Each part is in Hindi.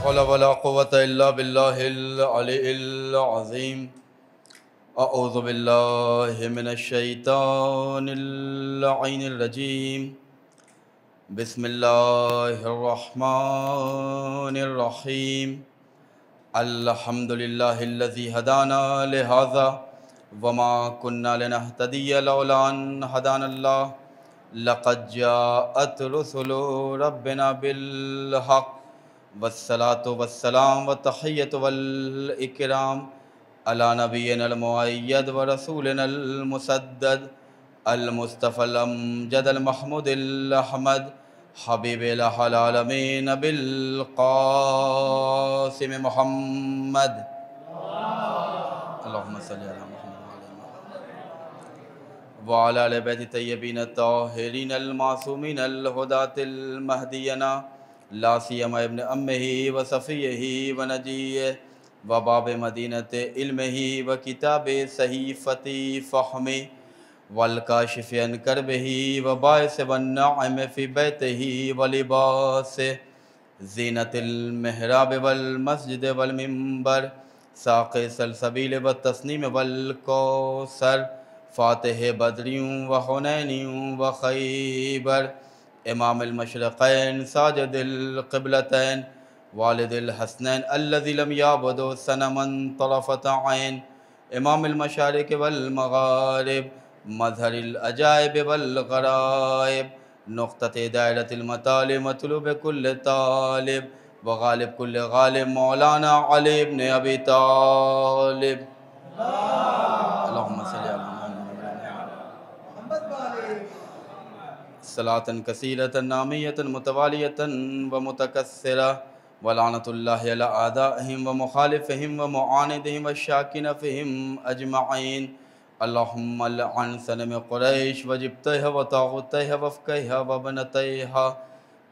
हौला वला क़ुव्वता इल्ला बिल्लाहिल अलीइल अज़ीम। अऊज़ु बिल्लाहि मिनश शैतानिर लअीनिर रजीम। बिस्मिल्लाहिर रहमानिर रहीम। अल्हम्दुलिल्लाहिल्लज़ी हदाना लिहाज़ा वमा कुन्ना लिनहतदिया लौला अन हदानल्लाह। लक़द जाअत रुसुलु रब्बिना बिल हक़ वस्सलातु वस्सलाम व तहियतु वल इकराम अला नबिय्यिनल मुअय्यद व रसूलिनल मुसद्दद अल मुस्तफ़ल अमजद अल महमूदिल अहमद हबीबिल आलमीन बिल क़ासिम मुहम्मद। अल्लाहुम्मा सल्लि अला मुहम्मद व अला आलि बैति तय्यबीन ताहिरीन अल मासूमीन अल हुदातिल महदियना ला सियमा इब्न अम्मिही व सफ़ियही व नजीह व बाब मदीनत इल्मिही व किताब सहीफ़ती फ़हमी वल काशिफ़ अन करबिही व बाइस वन नाइम फ़ी बैतिही व लिबास ज़ीनतिल मिहराब वल मस्जिद वल मिंबर साक़ि सलसबील व तस्नीम वल कौसर फ़ातिह बदरियों व हुनैनियों व खैबर इमामुल मशरिक़ैन साजिदिल क़िबलतैन वालिदिल हसनैन अल्लज़ी लम याबुदु सनमन तरफ़त ऐन इमामुल मशारिक़ वल मग़ारिब मज़हरिल अजाइब वल ग़राइब नुक़्तते दायरतिल मतालिब मतलूब कुल्ल तालिब व गालिब कुल्ल गालिब मौलाना अली इब्न अबी तालिब। अल्लाहुम्मा सल्लि अला सलातन कसीरतन नामियतन मुतवालियतन व मुतकस्सिरा व लानतुल्लाहि अला आदाइहिम व मुखालिफिहिम व मुआनिदिहिम व शाकिन फ़िहिम अजमईन। अल्लाहुम्मा लअन सनम कुरैश व जिब्तैहा व ताग़ूतैहा व फ़कैहा व बनतैहा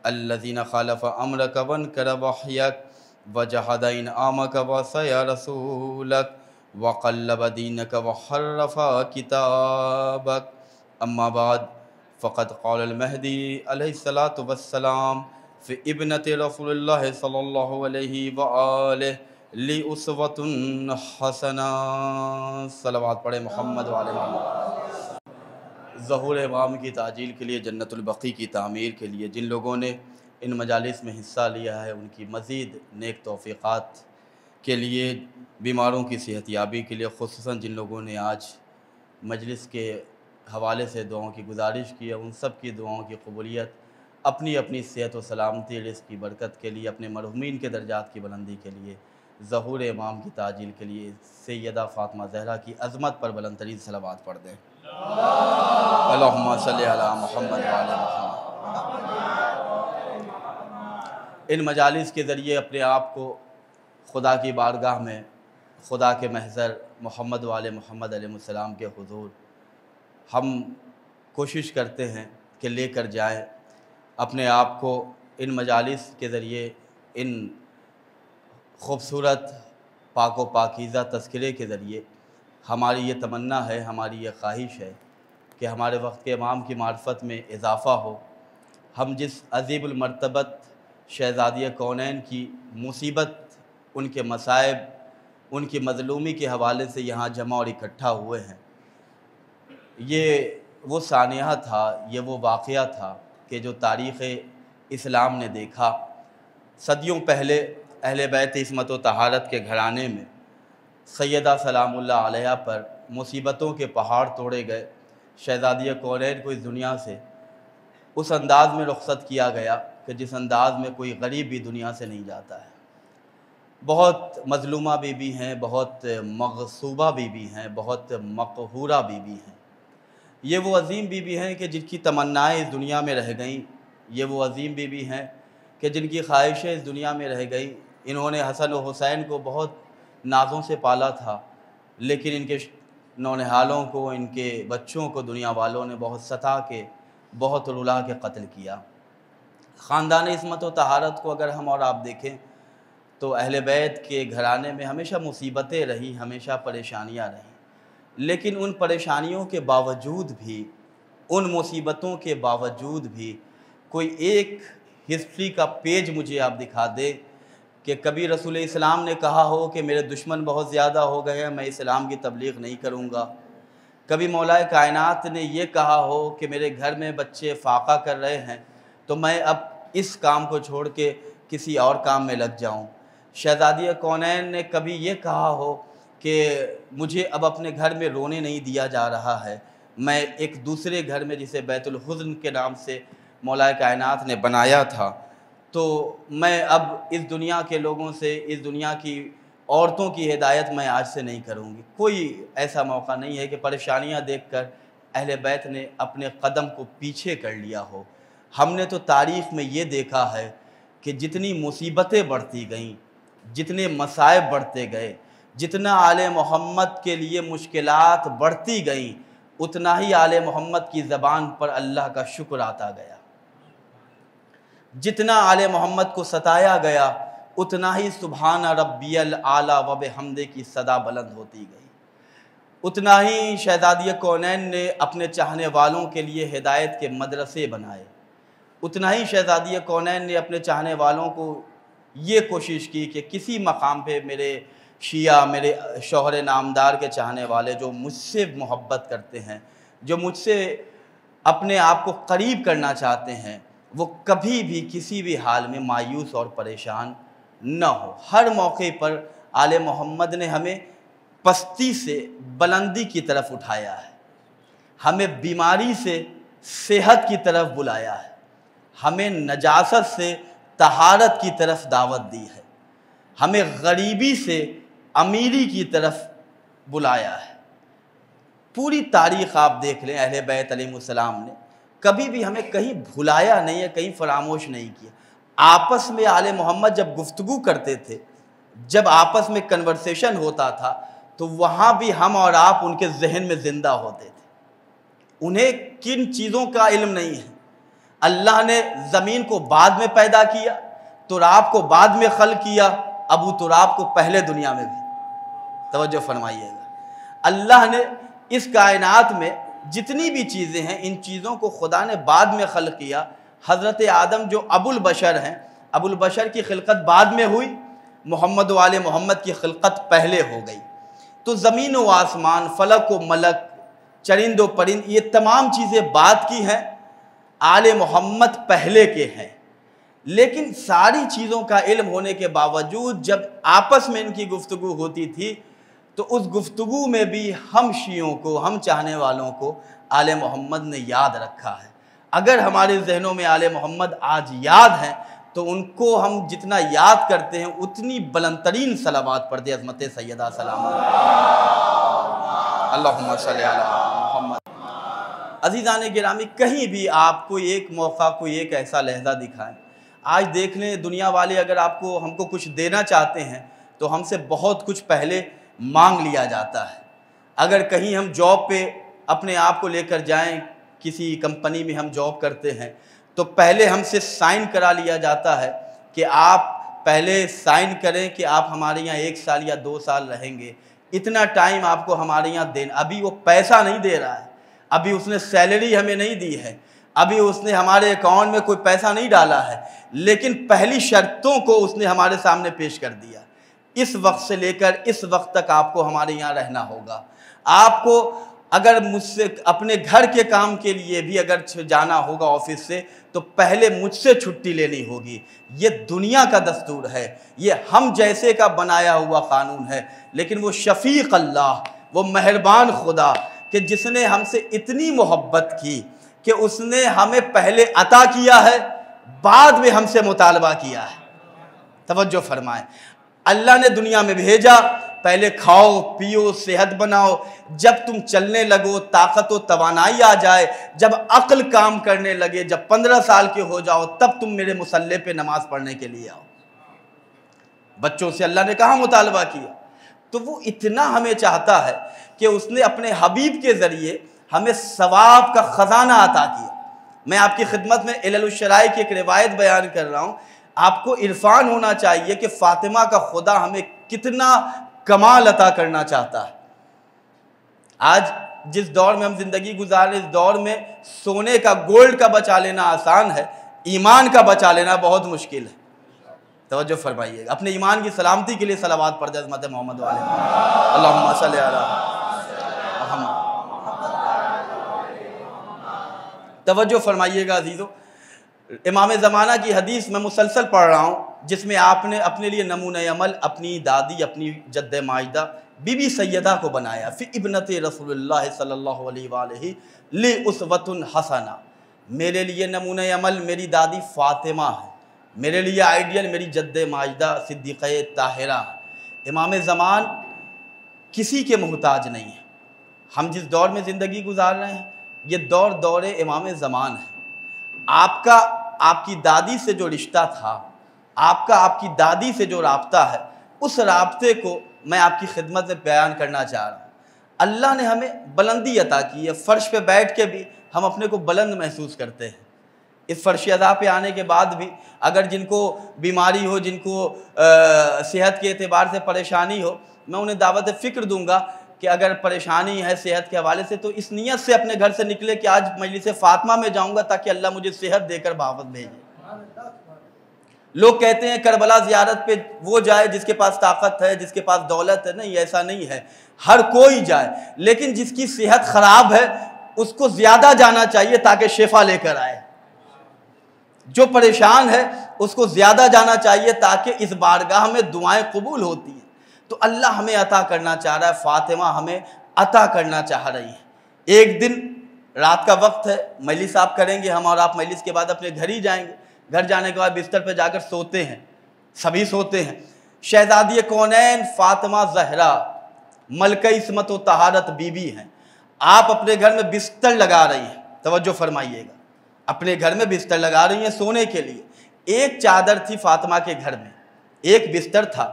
अल्लज़ीना ख़ालफ़ अम्रक व अनकर वहयक व जहद इनआमक व असया रसूलक व क़ल्लब दीनक व हर्रफ़ किताबक। अम्मा बाद फ़क़द क़ालल महदी अलैहिस्सलातु वस्सलाम फ़ी इब्नति रसूलिल्लाहि सल्लल्लाहु अलैहि व आलिहि ली उसवतुन हसना। सलवात पढ़े मोहम्मद व आले मोहम्मद। ज़हूर इमाम की ताजील के लिए, जन्नतुल बक़ी की तामीर के लिए जिन लोगों ने इन मजालिस में हिस्सा लिया है उनकी मज़ीद नेक तौफ़ीक़ात के लिए, बीमारों की सेहतयाबी के लिए, ख़ुसूसन जिन लोगों ने आज मजलिस के हवाले से दुआओं की गुजारिश की है उन सब की दुआओं की कबूलियत, अपनी अपनी सेहत व सलामती, रिज़्क़ की बरकत के लिए, अपने मरहूमीन के दर्जात की बुलंदी के लिए, ज़हूर इमाम की ताजील के लिए सैयदा फ़ातिमा ज़हरा की अज़मत पर बुलंद तरीन सलावत पढ़ दें। अल्लाहुम्मा सल्लि अला मुहम्मद व आले मुहम्मद। इन मजालिस के ज़रिए अपने आप को खुदा की बारगाह में, खुदा के महज़र मोहम्मद व आले मोहम्मद अलैहिस्सलाम के हुज़ूर हम कोशिश करते हैं कि लेकर जाएं अपने आप को। इन मजालिस के ज़रिए, इन ख़ूबसूरत पाक व पाकीज़ा तज़किरे के ज़रिए हमारी ये तमन्ना है, हमारी ये ख्वाहिश है कि हमारे वक्त के इमाम की मार्फत में इजाफ़ा हो। हम जिस अज़ीबुल मर्तबत शहज़ादिया कौनैन की मुसीबत, उनके मसाइब, उनकी मज़लूमी के हवाले से यहाँ जमा और इकट्ठा हुए हैं, ये वो सानिया था, ये वो वाक़या था कि जो तारीख़ इस्लाम ने देखा। सदियों पहले अहले बैत इस्मत व तहारत के घराने में सैयदा सलामुल्लाह अलैहा पर मुसीबतों के पहाड़ तोड़े गए। शहज़ादिया कौनैन को इस दुनिया से उस अंदाज़ में रुख़सत किया गया कि जिस अंदाज़ में कोई गरीब भी दुनिया से नहीं जाता है। बहुत मज़लूमा बीबी हैं, बहुत मग़सूबा बीबी हैं, बहुत मक़हूरा बीबी हैं। ये वो अज़ीम बीबी हैं कि जिनकी तमन्नाएँ इस दुनिया में रह गईं। ये वो अज़ीम बीबी हैं कि जिनकी ख्वाहिशें इस दुनिया में रह गईं। इन्होंने हसन और हुसैन को बहुत नाज़ों से पाला था, लेकिन इनके नौनिहालों को, इनके बच्चों को दुनिया वालों ने बहुत सता के, बहुत रुला के कत्ल किया। ख़ानदान इस्मत व तहारत को अगर हम और आप देखें तो अहले बैत के घराने में हमेशा मुसीबतें रहीं, हमेशा परेशानियाँ रहीं, लेकिन उन परेशानियों के बावजूद भी, उन मुसीबतों के बावजूद भी कोई एक हिस्ट्री का पेज मुझे आप दिखा दे कि कभी रसूल इस्लाम ने कहा हो कि मेरे दुश्मन बहुत ज़्यादा हो गए हैं, मैं इस्लाम की तबलीग नहीं करूँगा। कभी मौलाए कायनात ने ये कहा हो कि मेरे घर में बच्चे फाका कर रहे हैं तो मैं अब इस काम को छोड़ के किसी और काम में लग जाऊँ। शहज़ादी कौनैन ने कभी ये कहा हो कि मुझे अब अपने घर में रोने नहीं दिया जा रहा है, मैं एक दूसरे घर में जिसे बैतुल हुज़्न के नाम से मौलाए कायनात ने बनाया था, तो मैं अब इस दुनिया के लोगों से, इस दुनिया की औरतों की हिदायत मैं आज से नहीं करूँगी। कोई ऐसा मौका नहीं है कि परेशानियाँ देखकर अहले बैत ने अपने कदम को पीछे कर लिया हो। हमने तो तारीख़ में ये देखा है कि जितनी मुसीबतें बढ़ती गईं, जितने मसाइब बढ़ते गए, जितना आले मोहम्मद के लिए मुश्किलात बढ़ती गईं, उतना ही आले मोहम्मद की ज़बान पर अल्लाह का शुक्र आता गया। जितना आले मोहम्मद को सताया गया, उतना ही सुभान रब्बियल आला व बिहम्दे की सदा बुलंद होती गई। उतना ही शहज़ादी कौनैन ने अपने चाहने वालों के लिए हिदायत के मदरसे बनाए। उतना ही शहज़ादी कौनैन ने अपने चाहने वालों को ये कोशिश की कि किसी मकाम पे मेरे शिया, मेरे शौहर नामदार के चाहने वाले जो मुझसे मोहब्बत करते हैं, जो मुझसे अपने आप को करीब करना चाहते हैं, वो कभी भी किसी भी हाल में मायूस और परेशान न हो। हर मौके पर आले मोहम्मद ने हमें पस्ती से बुलंदी की तरफ उठाया है, हमें बीमारी से सेहत की तरफ बुलाया है, हमें नजासत से तहारत की तरफ दावत दी है, हमें गरीबी से अमीरी की तरफ बुलाया है। पूरी तारीख़ आप देख लें, अहले बैत अलैहिमुस्सलाम ने कभी भी हमें कहीं भुलाया नहीं है, कहीं फरामोश नहीं किया। आपस में आले मोहम्मद जब गुफ्तगू करते थे, जब आपस में कन्वर्सेशन होता था, तो वहाँ भी हम और आप उनके जहन में ज़िंदा होते थे। उन्हें किन चीज़ों का इल्म नहीं है। अल्लाह ने ज़मीन को बाद में पैदा किया, तुराब को बाद में खल किया, अबू तुराब को पहले दुनिया में भी। तवज्जो फरमाइएगा, अल्लाह ने इस कायनात में जितनी भी चीज़ें हैं, इन चीज़ों को खुदा ने बाद में खल किया। हज़रत आदम जो अबुल बशर हैं, अबुल बशर की खिलकत बाद में हुई, मोहम्मद वाले मोहम्मद की खिलकत पहले हो गई। तो ज़मीन व आसमान, फ़लक व मलक, चरिंद व परिंद, ये तमाम चीज़ें बाद की हैं, आले मोहम्मद पहले के हैं। लेकिन सारी चीज़ों का इल्म होने के बावजूद जब आपस में इनकी गुफ्तगू होती थी, तो उस गुफ्तगू में भी हम शियों को, हम चाहने वालों को आले मोहम्मद ने याद रखा है। अगर हमारे जहनों में आले मोहम्मद आज याद हैं, तो उनको हम जितना याद करते हैं उतनी बुलंदतरीन सलावत पढ़ दे अज़मत सैयदा सलाम अल्लाहुम्मा सल्ली अला मुहम्मद। अज़ीज़ान गिरामी, कहीं भी आप कोई एक मौका, कोई एक ऐसा लहज़ा दिखाएं। आज देख लें, दुनिया वाले अगर आपको हमको कुछ देना चाहते हैं तो हमसे बहुत कुछ पहले मांग लिया जाता है। अगर कहीं हम जॉब पे अपने आप को लेकर जाएं, किसी कंपनी में हम जॉब करते हैं, तो पहले हमसे साइन करा लिया जाता है कि आप पहले साइन करें कि आप हमारे यहाँ 1 साल या 2 साल रहेंगे, इतना टाइम आपको हमारे यहाँ देना। अभी वो पैसा नहीं दे रहा है, अभी उसने सैलरी हमें नहीं दी है, अभी उसने हमारे अकाउंट में कोई पैसा नहीं डाला है, लेकिन पहली शर्तों को उसने हमारे सामने पेश कर दिया। इस वक्त से लेकर इस वक्त तक आपको हमारे यहाँ रहना होगा। आपको अगर मुझसे अपने घर के काम के लिए भी अगर जाना होगा ऑफिस से, तो पहले मुझसे छुट्टी लेनी होगी। ये दुनिया का दस्तूर है, ये हम जैसे का बनाया हुआ कानून है। लेकिन वो शफीक अल्लाह, वो मेहरबान खुदा कि जिसने हमसे इतनी मोहब्बत की कि उसने हमें पहले अता किया है, बाद में हमसे मुतालबा किया है। तवज्जो फरमाएं, अल्लाह ने दुनिया में भेजा, पहले खाओ पियो सेहत बनाओ, जब तुम चलने लगो, ताकत व तवानाई आ जाए, जब अक्ल काम करने लगे, जब 15 साल के हो जाओ, तब तुम मेरे मुसल्ले पे नमाज पढ़ने के लिए आओ। बच्चों से अल्लाह ने कहाँ मुतालबा किया? तो वो इतना हमें चाहता है कि उसने अपने हबीब के ज़रिए हमें सवाब का ख़जाना अता किया। मैं आपकी खिदमत में इल्ल शराई की एक रिवायत बयान कर रहा हूँ। आपको इरफान होना चाहिए कि फ़ातिमा का खुदा हमें कितना कमाल अता करना चाहता है। आज जिस दौर में हम ज़िंदगी गुजार रहे, इस दौर में सोने का, गोल्ड का बचा लेना आसान है, ईमान का बचा लेना बहुत मुश्किल है। तवज्जो फरमाइएगा। अपने ईमान की सलामती के लिए सलावत पढ़ दे अज़मत मोहम्मद वाले अल्लाहुम्मा सल्ली अला मुहम्मद। तवज्जो फरमाइएगा अजीज़ों, इमाम ज़माना की हदीस में मुसलसल पढ़ रहा हूँ, जिसमें आपने अपने लिए नमूने अमल अपनी दादी, अपनी जद्द माजिदा बीबी सैयदा को बनाया। फ़ी इब्नते रसूलुल्लाह सल्लल्लाहु अलैहि ली उसवतुन हसना। मेरे लिए नमूने अमल मेरी दादी फ़ातिमा है, मेरे लिए आइडियल मेरी जद्द माजिदा सिद्दीक़े ताहिरा है। इमाम ज़मान किसी के मोहताज नहीं है। हम जिस दौर में ज़िंदगी गुजार रहे हैं, ये दौर दौर इमाम ज़मान है। आपका आपकी दादी से जो रिश्ता था, आपका आपकी दादी से जो राब्ता है, उस राब्ते को मैं आपकी खिदमत में बयान करना चाह रहा हूँ। अल्लाह ने हमें बुलंदी अता की है। फ़र्श पे बैठ के भी हम अपने को बुलंद महसूस करते हैं। इस फ़र्श अदा पे आने के बाद भी अगर जिनको बीमारी हो, जिनको सेहत के एतबार से परेशानी हो, मैं उन्हें दावत फ़िक्र दूंगा कि अगर परेशानी है सेहत के हवाले से तो इस नीयत से अपने घर से निकले कि आज मजलिस फ़ातिमा में जाऊंगा ताकि अल्लाह मुझे सेहत देकर वापस भेजे। लोग कहते हैं करबला ज़ियारत पे वो जाए जिसके पास ताकत है, जिसके पास दौलत है। नहीं, ऐसा नहीं है, हर कोई जाए, लेकिन जिसकी सेहत ख़राब है उसको ज़्यादा जाना चाहिए ताकि शिफा लेकर आए। जो परेशान है उसको ज़्यादा जाना चाहिए ताकि इस बारगाह में दुआएं कबूल होती हैं। तो अल्लाह हमें अता करना चाह रहा है, फ़ातिमा हमें अता करना चाह रही है। एक दिन रात का वक्त है, मजलिस आप करेंगे हम, और आप मजलिस के बाद अपने घर ही जाएंगे। घर जाने के बाद बिस्तर पर जाकर सोते हैं, सभी सोते हैं। शहज़ादी कौनैन फ़ातिमा ज़हरा मलका इस्मत व तहारत बीबी हैं। आप अपने घर में बिस्तर लगा रही हैं, तवज्जो फरमाइएगा, अपने घर में बिस्तर लगा रही हैं सोने के लिए। एक चादर थी फ़ातिमा के घर में, एक बिस्तर था।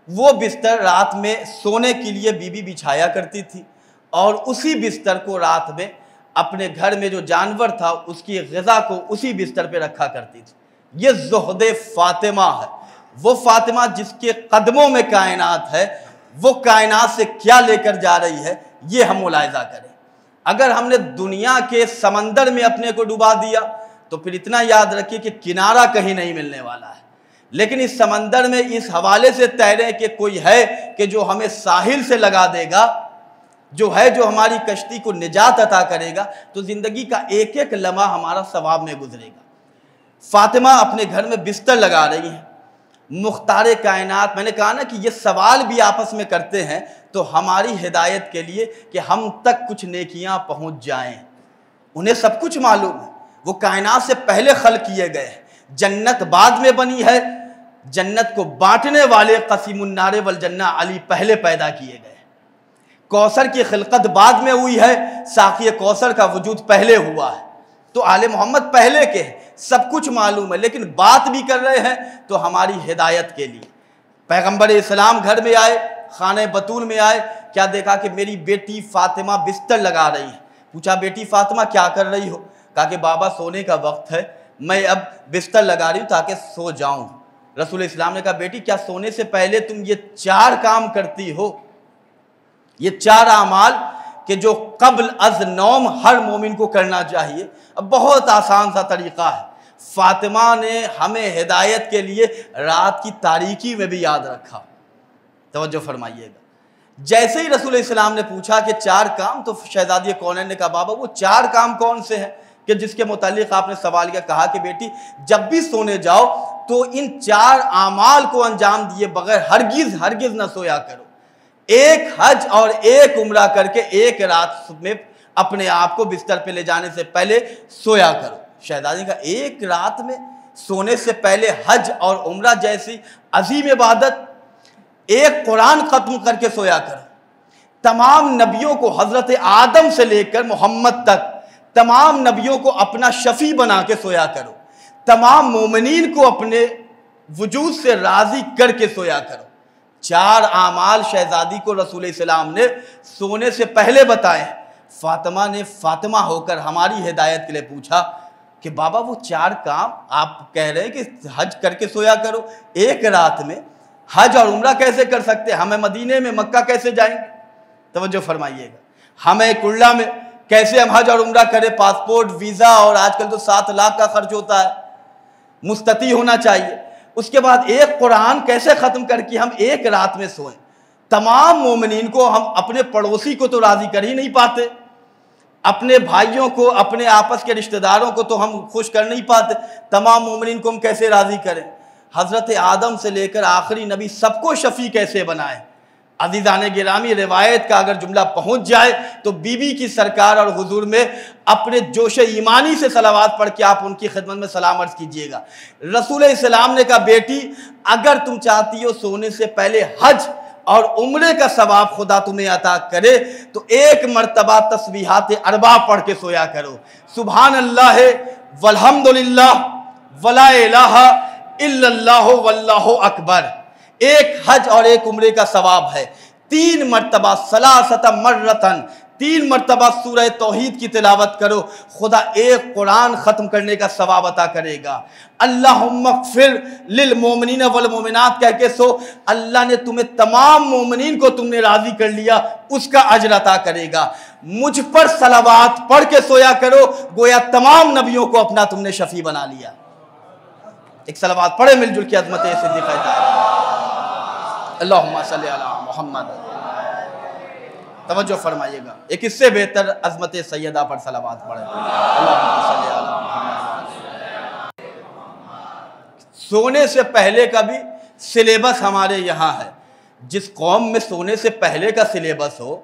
वो बिस्तर रात में सोने के लिए बीबी बिछाया करती थी, और उसी बिस्तर को रात में अपने घर में जो जानवर था उसकी ग़िज़ा को उसी बिस्तर पे रखा करती थी। ये ज़ुहदे फ़ातिमा है, वो फ़ातिमा जिसके कदमों में कायनात है। वो कायनात से क्या लेकर जा रही है ये हम मुलाहिज़ा करें। अगर हमने दुनिया के समंदर में अपने को डुबा दिया तो फिर इतना याद रखिए कि किनारा कहीं नहीं मिलने वाला है। लेकिन इस समंदर में इस हवाले से तैरें कि कोई है कि जो हमें साहिल से लगा देगा, जो है जो हमारी कश्ती को निजात अता करेगा, तो ज़िंदगी का एक एक लम्हा हमारा सवाब में गुजरेगा। फ़ातिमा अपने घर में बिस्तर लगा रही हैं। मुख्तार कायनात, मैंने कहा ना कि ये सवाल भी आपस में करते हैं तो हमारी हिदायत के लिए कि हम तक कुछ नेकियां पहुंच जाएं। उन्हें सब कुछ मालूम है, वो कायनात से पहले खल किए गए हैं, जन्नत बाद में बनी है। जन्नत को बांटने वाले क़सीमुन्नार वल जन्ना अली पहले पैदा किए गए। कौसर की खिलकत बाद में हुई है, साक़ी कौसर का वजूद पहले हुआ है। तो आले मोहम्मद पहले के हैं, सब कुछ मालूम है, लेकिन बात भी कर रहे हैं तो हमारी हिदायत के लिए। पैगंबर इस्लाम घर में आए, खाने बतूल में आए, क्या देखा कि मेरी बेटी फ़ातिमा बिस्तर लगा रही है। पूछा, बेटी फ़ातिमा क्या कर रही हो? कहा कि बाबा सोने का वक्त है, मैं अब बिस्तर लगा रही हूँ ताकि सो जाऊँ। रसूल इस्लाम ने कहा, बेटी क्या सोने से पहले तुम ये 4 काम करती हो? ये 4 आमाल कि जो कब्ल अज़ नौम हर मोमिन को करना चाहिए। अब बहुत आसान सा तरीक़ा है। फ़ातिमा ने हमें हिदायत के लिए रात की तारीकी में भी याद रखा। तवज्जो फरमाइएगा। जैसे ही रसूल इस्लाम ने पूछा कि 4 काम, तो शहज़ादी कौनैन ने कहा, बाबा वो 4 काम कौन से हैं कि जिसके मुतालिक आपने सवाल किया? कहा कि बेटी जब भी सोने जाओ तो इन 4 आमाल को अंजाम दिए बगैर हरगिज़ हरगिज़ न सोया करो। एक हज और एक उम्रा करके एक रात में अपने आप को बिस्तर पे ले जाने से पहले सोया करो। शहज़ादी का एक रात में सोने से पहले हज और उम्रा जैसी अजीम इबादत, एक कुरान ख़त्म करके सोया करो। तमाम नबियों को हज़रत आदम से लेकर मोहम्मद तक तमाम नबियों को अपना शफ़ी बना के सोया करो। तमाम मोमिनीन को अपने वजूद से राज़ी करके सोया करो। 4 आमाल शहज़ादी को रसूल इस्लाम ने सोने से पहले बताए। फ़ातिमा ने फ़ातिमा होकर हमारी हिदायत के लिए पूछा कि बाबा वो 4 काम आप कह रहे हैं कि हज करके सोया करो, एक रात में हज और उम्रा कैसे कर सकते हैं? हमें मदीने में मक्का कैसे जाएंगे? तवज्जो फरमाइएगा। हमें कुल्ला में कैसे हम हज और उम्रा करें? पासपोर्ट, वीज़ा, और आजकल तो 7 लाख का खर्च होता है, मुस्तती होना चाहिए। उसके बाद एक कुरान कैसे ख़त्म करके हम एक रात में सोएं? तमाम मोमिनीन को हम अपने पड़ोसी को तो राज़ी कर ही नहीं पाते, अपने भाइयों को, अपने आपस के रिश्तेदारों को तो हम खुश कर नहीं पाते, तमाम मोमिनीन को हम कैसे राज़ी करें? हज़रत आदम से लेकर आखिरी नबी सबको शफ़ी कैसे बनाएं? अज़ीज़ान गिरामी, रिवायत का अगर जुमला पहुँच जाए तो बीबी की सरकार और हुजूर में अपने जोश ईमानी से सलावात पढ़ के आप उनकी खिदमत में सलाम अर्ज़ कीजिएगा। रसूल इस्लाम ने कहा, बेटी अगर तुम चाहती हो सोने से पहले हज और उम्रे का सवाब खुदा तुम्हें अता करे तो एक मरतबा तस्बीहात अरबा पढ़ के सोया करो। सुभान अल्लाह वल्हम्दुलिल्लाह वला इलाहा इल्लल्लाहु वल्लाहु अकबर। एक हज और एक उम्रे का सवाब है। 3 मरतबा सलासत मर्रतन, 3 मरतबा सूरह तौहीद की तिलावत करो, खुदा एक कुरान ख़त्म करने का सवाब अता करेगा। अल्लाहुम्मा ग़फ़िर लिल मोमिनीन वल मोमिनात कह के सो, अल्लाह ने तुम्हें तमाम मोमिनीन को तुमने राज़ी कर लिया, उसका अजर अता करेगा। मुझ पर सलावात पढ़ के सोया करो, गोया तमाम नबियों को अपना तुमने शफ़ी बना लिया। एक सलावात पढ़े मिलजुल की अज़मत सिद्दीक़ा अल्लाहुम्मा सल्ली अला मुहम्मद। तवज्जो फरमाइएगा, एक इससे बेहतर अज़मत सैयदा पर सलावात पढ़े, अल्लाहुम्मा सल्ली अला मुहम्मद। सोने से पहले का भी सिलेबस हमारे यहाँ है। जिस कौम में सोने से पहले का सिलेबस हो,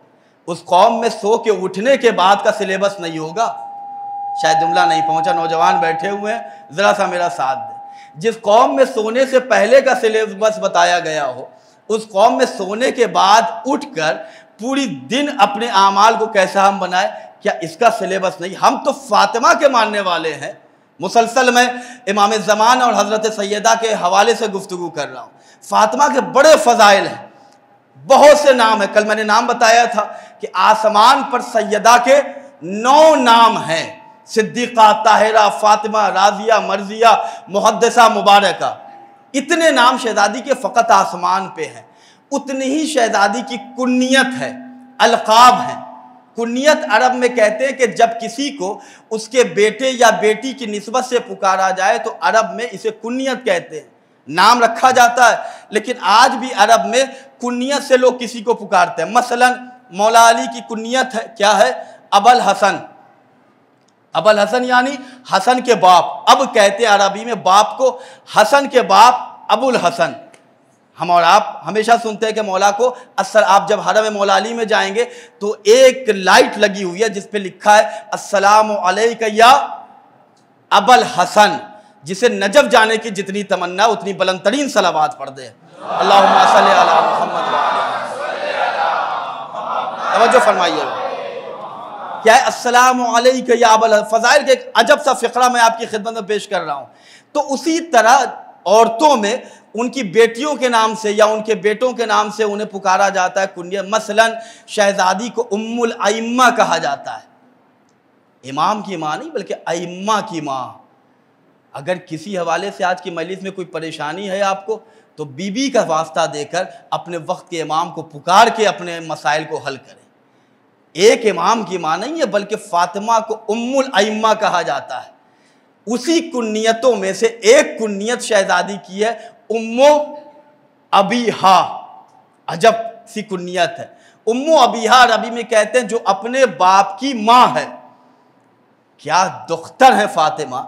उस कौम में सो के उठने के बाद का सिलेबस नहीं होगा। शायद जुमला नहीं पहुँचा, नौजवान बैठे हुए हैं, ज़रा सा मेरा साथ दें। जिस कौम में सोने से पहले का सिलेबस बताया गया हो, उस कौम में सोने के बाद उठकर पूरी दिन अपने आमाल को कैसा हम बनाए, क्या इसका सिलेबस नहीं? हम तो फातिमा के मानने वाले हैं। मुसलसल मैं इमाम ज़मान और हज़रत सैयदा के हवाले से गुफ्तगू कर रहा हूँ। फातिमा के बड़े फ़ज़ाइल हैं, बहुत से नाम हैं। कल मैंने नाम बताया था कि आसमान पर सैयदा के 9 नाम हैं, सिद्दीक़ा, ताहिरा, फातिमा, राज़िया, मर्ज़िया, मुहद्दिसा, मुबारका। इतने नाम शहजादी के फ़कत आसमान पे हैं। उतनी ही शहजादी की कुन्नियत है, अलक़ाब हैं। कुन्नियत अरब में कहते हैं कि जब किसी को उसके बेटे या बेटी की निस्बत से पुकारा जाए तो अरब में इसे कुन्नियत कहते हैं, नाम रखा जाता है। लेकिन आज भी अरब में कुन्नियत से लोग किसी को पुकारते हैं। मसलन मौला अली की कुन्नियत है, क्या है? अबल हसन। अबल हसन यानी हसन के बाप। अब कहते हैं अरबी में बाप को, हसन के बाप अबुल हसन। हम और आप हमेशा सुनते हैं कि मौला को असर, आप जब हरम मौला अली में जाएंगे तो एक लाइट लगी हुई है जिस पे लिखा है अस्सलामु अलैका या अबल हसन। जिसे नजफ जाने की जितनी तमन्ना उतनी बुलंद तरीन सलावात पढ़ दे, अल्लाहुम्मा सल्ली अला मुहम्मद व अला। तवज्जो फरमाइएगा, क्या है? अस्सलामु अलैका या अबल। फ़ज़ाइल के एक अजब सा फ़िक्रा मैं आपकी खिदमत में पेश कर रहा हूँ। तो उसी तरह औरतों में उनकी बेटियों के नाम से या उनके बेटों के नाम से उन्हें पुकारा जाता है कुन्नियत। मसलन शहजादी को उम्मुल अइम्मा कहा जाता है। इमाम की माँ नहीं बल्कि अइम्मा की माँ। अगर किसी हवाले से आज की मजलिस में कोई परेशानी है आपको, तो बीबी का वास्ता देकर अपने वक्त के इमाम को पुकार के अपने मसाइल को हल करें। एक इमाम की माँ नहीं है बल्कि फातिमा को उम्मुल अइम्मा कहा जाता है। उसी कुन्नियतों में से एक कुन्नियत शहजादी की है उम्मो अबीहा। अजब सी कुन्नियत है। उम्मो अबीहा अरबी में कहते हैं जो अपने बाप की माँ है। क्या दुख्तर है फातिमा।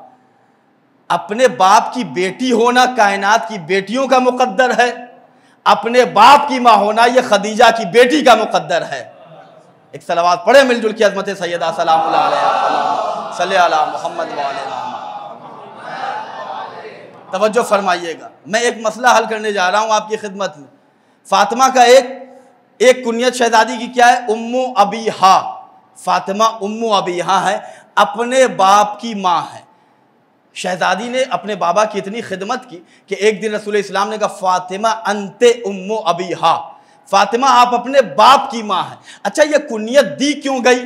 अपने बाप की बेटी होना कायनात की बेटियों का मुकद्दर है, अपने बाप की माँ होना यह खदीजा की बेटी का मुकद्दर है। एक सलावात पढ़े मिलजुल की अज़मत सैयदा सलामुल्लाह अलैहा सल्ली अला मुहम्मद व अला मुहम्मद। तवज्जो फरमाइएगा, मैं एक मसला हल करने जा रहा हूँ आपकी खिदमत में। फातिमा का एक कुन्नियत शहजादी की क्या है? उम्मु अबीहा। फातिमा उम्मु अबीहा है, अपने बाप की माँ है। शहजादी ने अपने बाबा की इतनी खिदमत की कि एक दिन रसूल इस्लाम ने कहा फातिमा अंते उम्मु अबीहा, फातिमा आप अपने बाप की माँ हैं। अच्छा, ये कुन्नियत दी क्यों गई?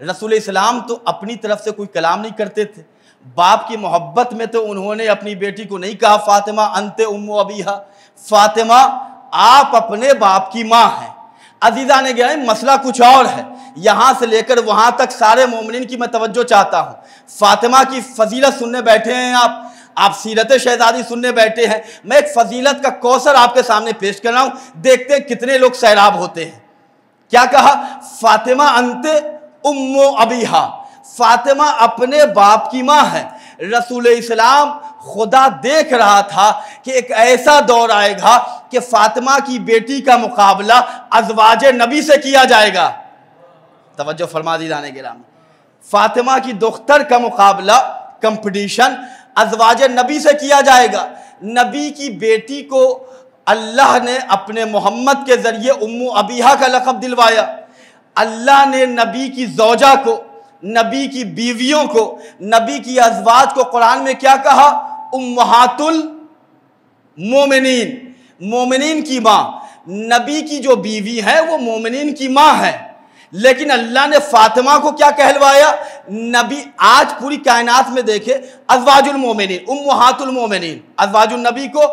रसूल इस्लाम तो अपनी तरफ से कोई कलाम नहीं करते थे। बाप की मोहब्बत में तो उन्होंने अपनी बेटी को नहीं कहा फातिमा अंते उम्मु अबीहा, फातिमा आप अपने बाप की माँ हैं। अजीज़ा ने गया मसला कुछ और है, यहाँ से लेकर वहाँ तक सारे मोमिनीन की मैं तवज्जो चाहता हूँ। फातिमा की फजीलत सुनने बैठे हैं आप। आप सीरत शहजादी सुनने बैठे हैं, मैं एक फजीलत का कौसर आपके सामने पेश कर रहा हूं, देखते हैं कितने लोग सैराब होते हैं। क्या कहा? फातिमा अंते उम्मो अबीहा, फातिमा अपने बाप की माँ है। रसूल इस्लाम खुदा देख रहा था कि एक ऐसा दौर आएगा कि फातिमा की बेटी का मुकाबला अज़वाज नबी से किया जाएगा। तवज्जो फरमा दी जाने गिरामी, फातिमा की दुख्तर का मुकाबला, कंपटीशन अज़वाज नबी से किया जाएगा। नबी की बेटी को अल्लाह ने अपने मोहम्मद के जरिए उम्मु अबीहा का लक़ब दिलवाया। अल्लाह ने नबी की ज़ौजा को, नबी की बीवियों को, नबी की अज़वाज को कुरान में क्या कहा? उम्महातुल मोमिनीन, मोमिनीन की माँ। नबी की जो बीवी है वो मोमिनीन की माँ है, लेकिन अल्लाह ने फातिमा को क्या कहलवाया? नबी। आज पूरी कायनात में देखे अज़वाजुल मोमिनीन, उम्महातुल मोमिनीन, अज़वाजुल नबी को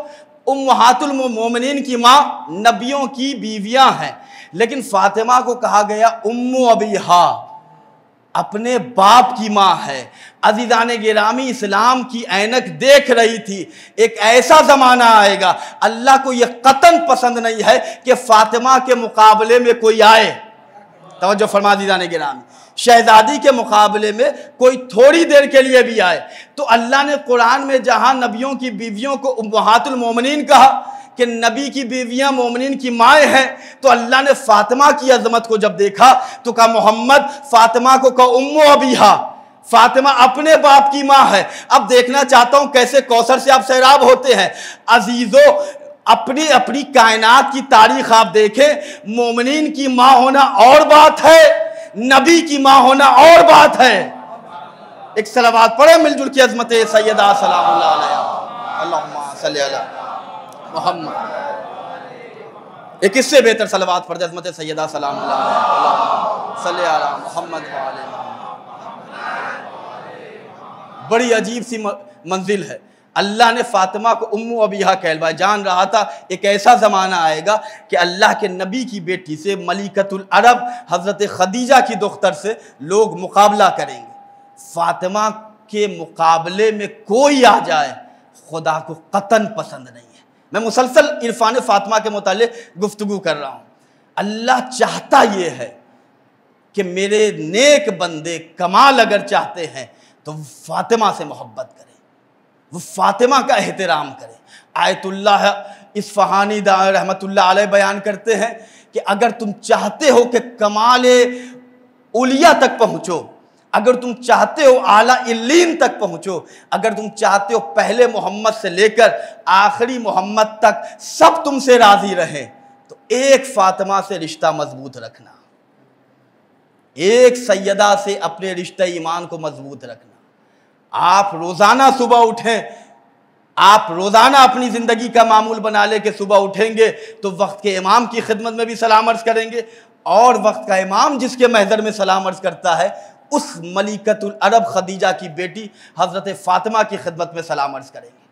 उम्महातुल मोमिनीन की माँ नबियों की बीवियां हैं, लेकिन फातिमा को कहा गया उम्मु अबीहा, अपने बाप की माँ है। अज़ीज़ान गिरामी, इस्लाम की ऐनक देख रही थी एक ऐसा ज़माना आएगा, अल्लाह को यह कतन पसंद नहीं है कि फातिमा के मुकाबले में कोई आए। तवज्जो फरमा दी जाने गिरामी, शहजादी के मुकाबले में कोई थोड़ी देर के लिए भी आए तो अल्लाह ने कुरान में जहां नबियों की बीवियों को उम्महातुल मोमिनीन कहा कि नबी की बीवियां मोमिनीन की माएँ हैं, तो अल्लाह ने फातिमा की अजमत को जब देखा तो कहा मोहम्मद फातिमा को कहो उम्मु अबीहा, फातिमा अपने बाप की माँ है। अब देखना चाहता हूं कैसे कौसर से आप सैराब होते हैं। अजीजों, अपनी अपनी कायनात की तारीख आप देखें, मोमिनीन की माँ होना और बात है, नबी की माँ होना और बात है। एक सलावत पढ़े मिलजुल की अजमत सैयदा सलामुल्लाह अलैहा, अल्लाहुम्मा सल्ली अला मोहम्मद। एक इससे बेहतर सलावत पढ़ दे अजमत सैयदा सलामुल्लाह अलैहा, अल्लाहुम्मा सल्ली अला मोहम्मद व आले मोहम्मद। बड़ी अजीब सी मंजिल है। अल्लाह ने फातिमा को उम्मु अबीहा कहलवाया। जान रहा था एक ऐसा ज़माना आएगा कि अल्लाह के नबी की बेटी से, मलिकतुल अरब हज़रत खदीजा की दुख्तर से लोग मुकाबला करेंगे। फातिमा के मुकाबले में कोई आ जाए, खुदा को कतन पसंद नहीं है। मैं मुसलसल इरफान फातिमा के मुतालिक गुफ्तगू कर रहा हूँ। अल्लाह चाहता ये है कि मेरे नेक बंदे कमाल अगर चाहते हैं तो फातिमा से मोहब्बत करें, वो फातिमा का एहतराम करें। आयतुल्लाह इस्फहानी रहमतुल्लाह अलैह बयान करते हैं कि अगर तुम चाहते हो कि कमाले उलिया तक पहुँचो, अगर तुम चाहते हो आला इल्लीन तक पहुँचो, अगर तुम चाहते हो पहले मोहम्मद से लेकर आखिरी मोहम्मद तक सब तुमसे राज़ी रहें, तो एक फातिमा से रिश्ता मजबूत रखना, एक सैयदा से अपने रिश्ते ईमान को मजबूत रखना। आप रोज़ाना सुबह उठें, आप रोज़ाना अपनी ज़िंदगी का मामूल बना ले कि सुबह उठेंगे तो वक्त के इमाम की खिदमत में भी सलाम अर्ज़ करेंगे, और वक्त का इमाम जिसके महज़र में सलाम अर्ज़ करता है उस मलिकतुल अरब खदीजा की बेटी हज़रत फ़ातिमा की खिदमत में सलाम अर्ज़ करेंगे।